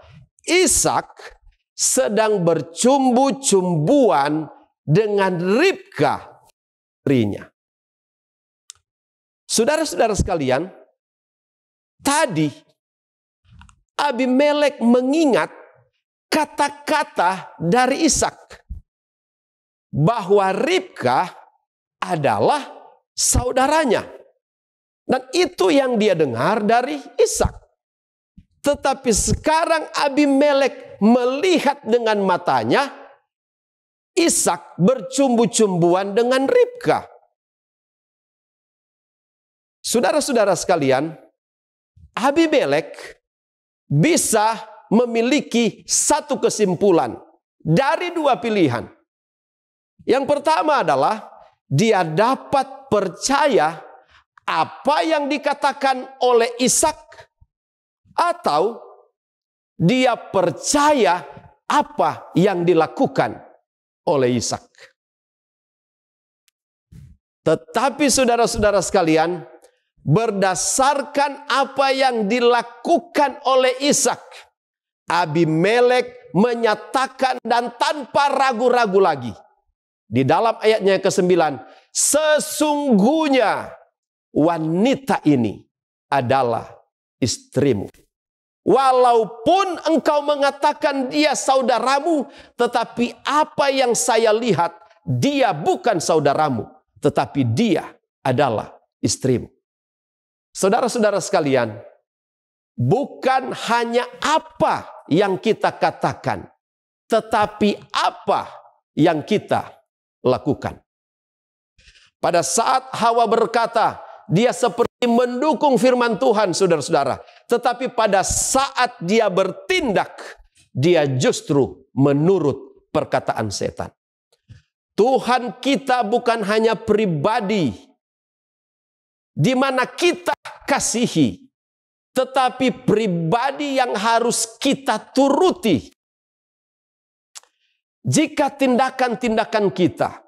Ishak sedang bercumbu-cumbuan dengan Ribka, istrinya. Saudara-saudara sekalian, tadi Abimelek mengingat kata-kata dari Ishak bahwa Ribka adalah saudaranya. Dan itu yang dia dengar dari Ishak. Tetapi sekarang Abimelek melihat dengan matanya Ishak bercumbu-cumbuan dengan Ribka. Saudara-saudara sekalian, Abimelek bisa memiliki satu kesimpulan dari dua pilihan. Yang pertama adalah dia dapat percaya apa yang dikatakan oleh Ishak, atau dia percaya apa yang dilakukan oleh Ishak. Tetapi saudara-saudara sekalian, berdasarkan apa yang dilakukan oleh Ishak, Abimelek menyatakan dan tanpa ragu-ragu lagi di dalam ayatnya ke-9, sesungguhnya wanita ini adalah istrimu. Walaupun engkau mengatakan dia saudaramu, tetapi apa yang saya lihat, dia bukan saudaramu, tetapi dia adalah istrimu. Saudara-saudara sekalian, bukan hanya apa yang kita katakan, tetapi apa yang kita lakukan. Pada saat Hawa berkata, dia seperti mendukung firman Tuhan, saudara-saudara. Tetapi pada saat dia bertindak, dia justru menurut perkataan setan. Tuhan kita bukan hanya pribadi di mana kita kasihi, tetapi pribadi yang harus kita turuti. Jika tindakan-tindakan kita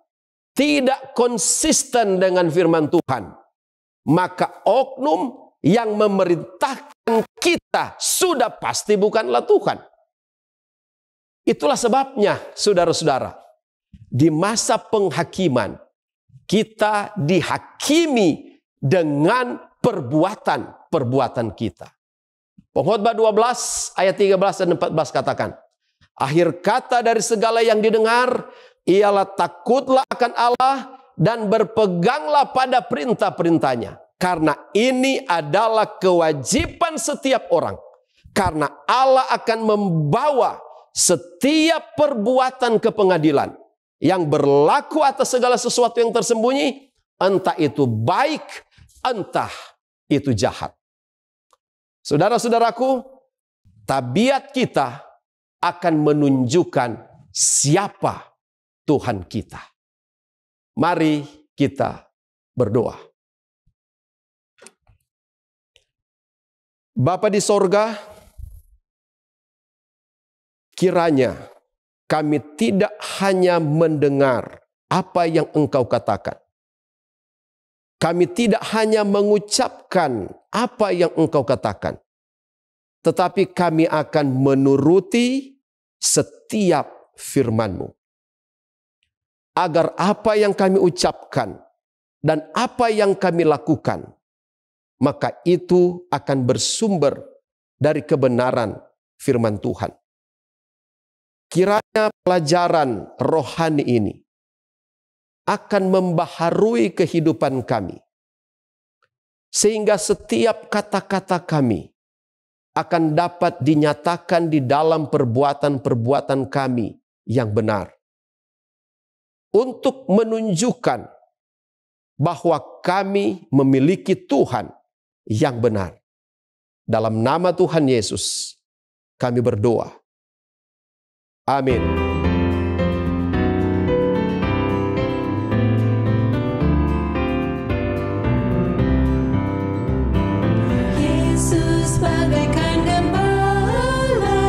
tidak konsisten dengan firman Tuhan, maka oknum yang memerintahkan kita sudah pasti bukanlah Tuhan. Itulah sebabnya, saudara-saudara, di masa penghakiman, kita dihakimi dengan perbuatan-perbuatan kita. Pengkhotbah 12 ayat 13 dan 14 katakan, akhir kata dari segala yang didengar, ialah takutlah akan Allah dan berpeganglah pada perintah-perintahnya. Karena ini adalah kewajiban setiap orang. Karena Allah akan membawa setiap perbuatan ke pengadilan. Yang berlaku atas segala sesuatu yang tersembunyi. Entah itu baik, entah itu jahat. Saudara-saudaraku, tabiat kita akan menunjukkan siapa Tuhan kita. Mari kita berdoa. Bapa di sorga, kiranya kami tidak hanya mendengar apa yang Engkau katakan. Kami tidak hanya mengucapkan apa yang Engkau katakan. Tetapi kami akan menuruti setiap firman-Mu. Agar apa yang kami ucapkan dan apa yang kami lakukan, maka itu akan bersumber dari kebenaran firman Tuhan. Kiranya pelajaran rohani ini akan membaharui kehidupan kami. Sehingga setiap kata-kata kami akan dapat dinyatakan di dalam perbuatan-perbuatan kami yang benar. Untuk menunjukkan bahwa kami memiliki Tuhan yang benar. Dalam nama Tuhan Yesus, kami berdoa. Amin. Yesus bagaikan gembala,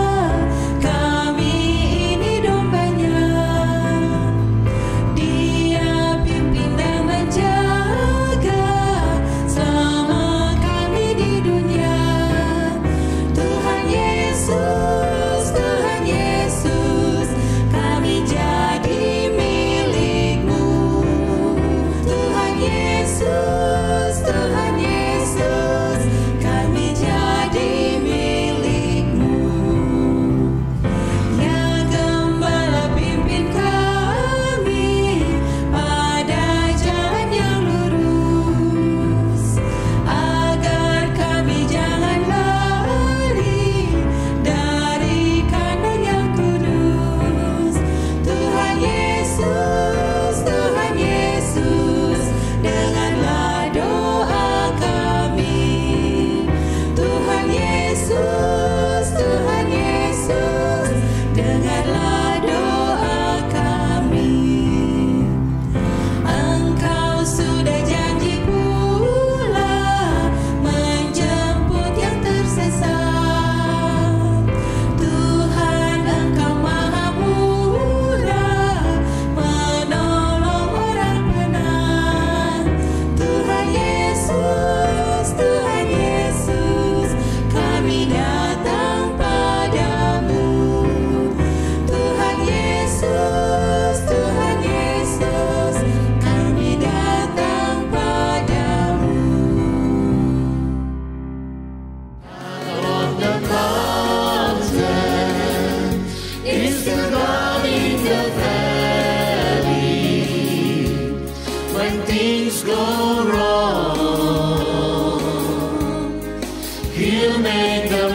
kami ini dombanya. Dia pimpin dan menjaga selama kami di dunia. Tuhan Yesus, He'll make the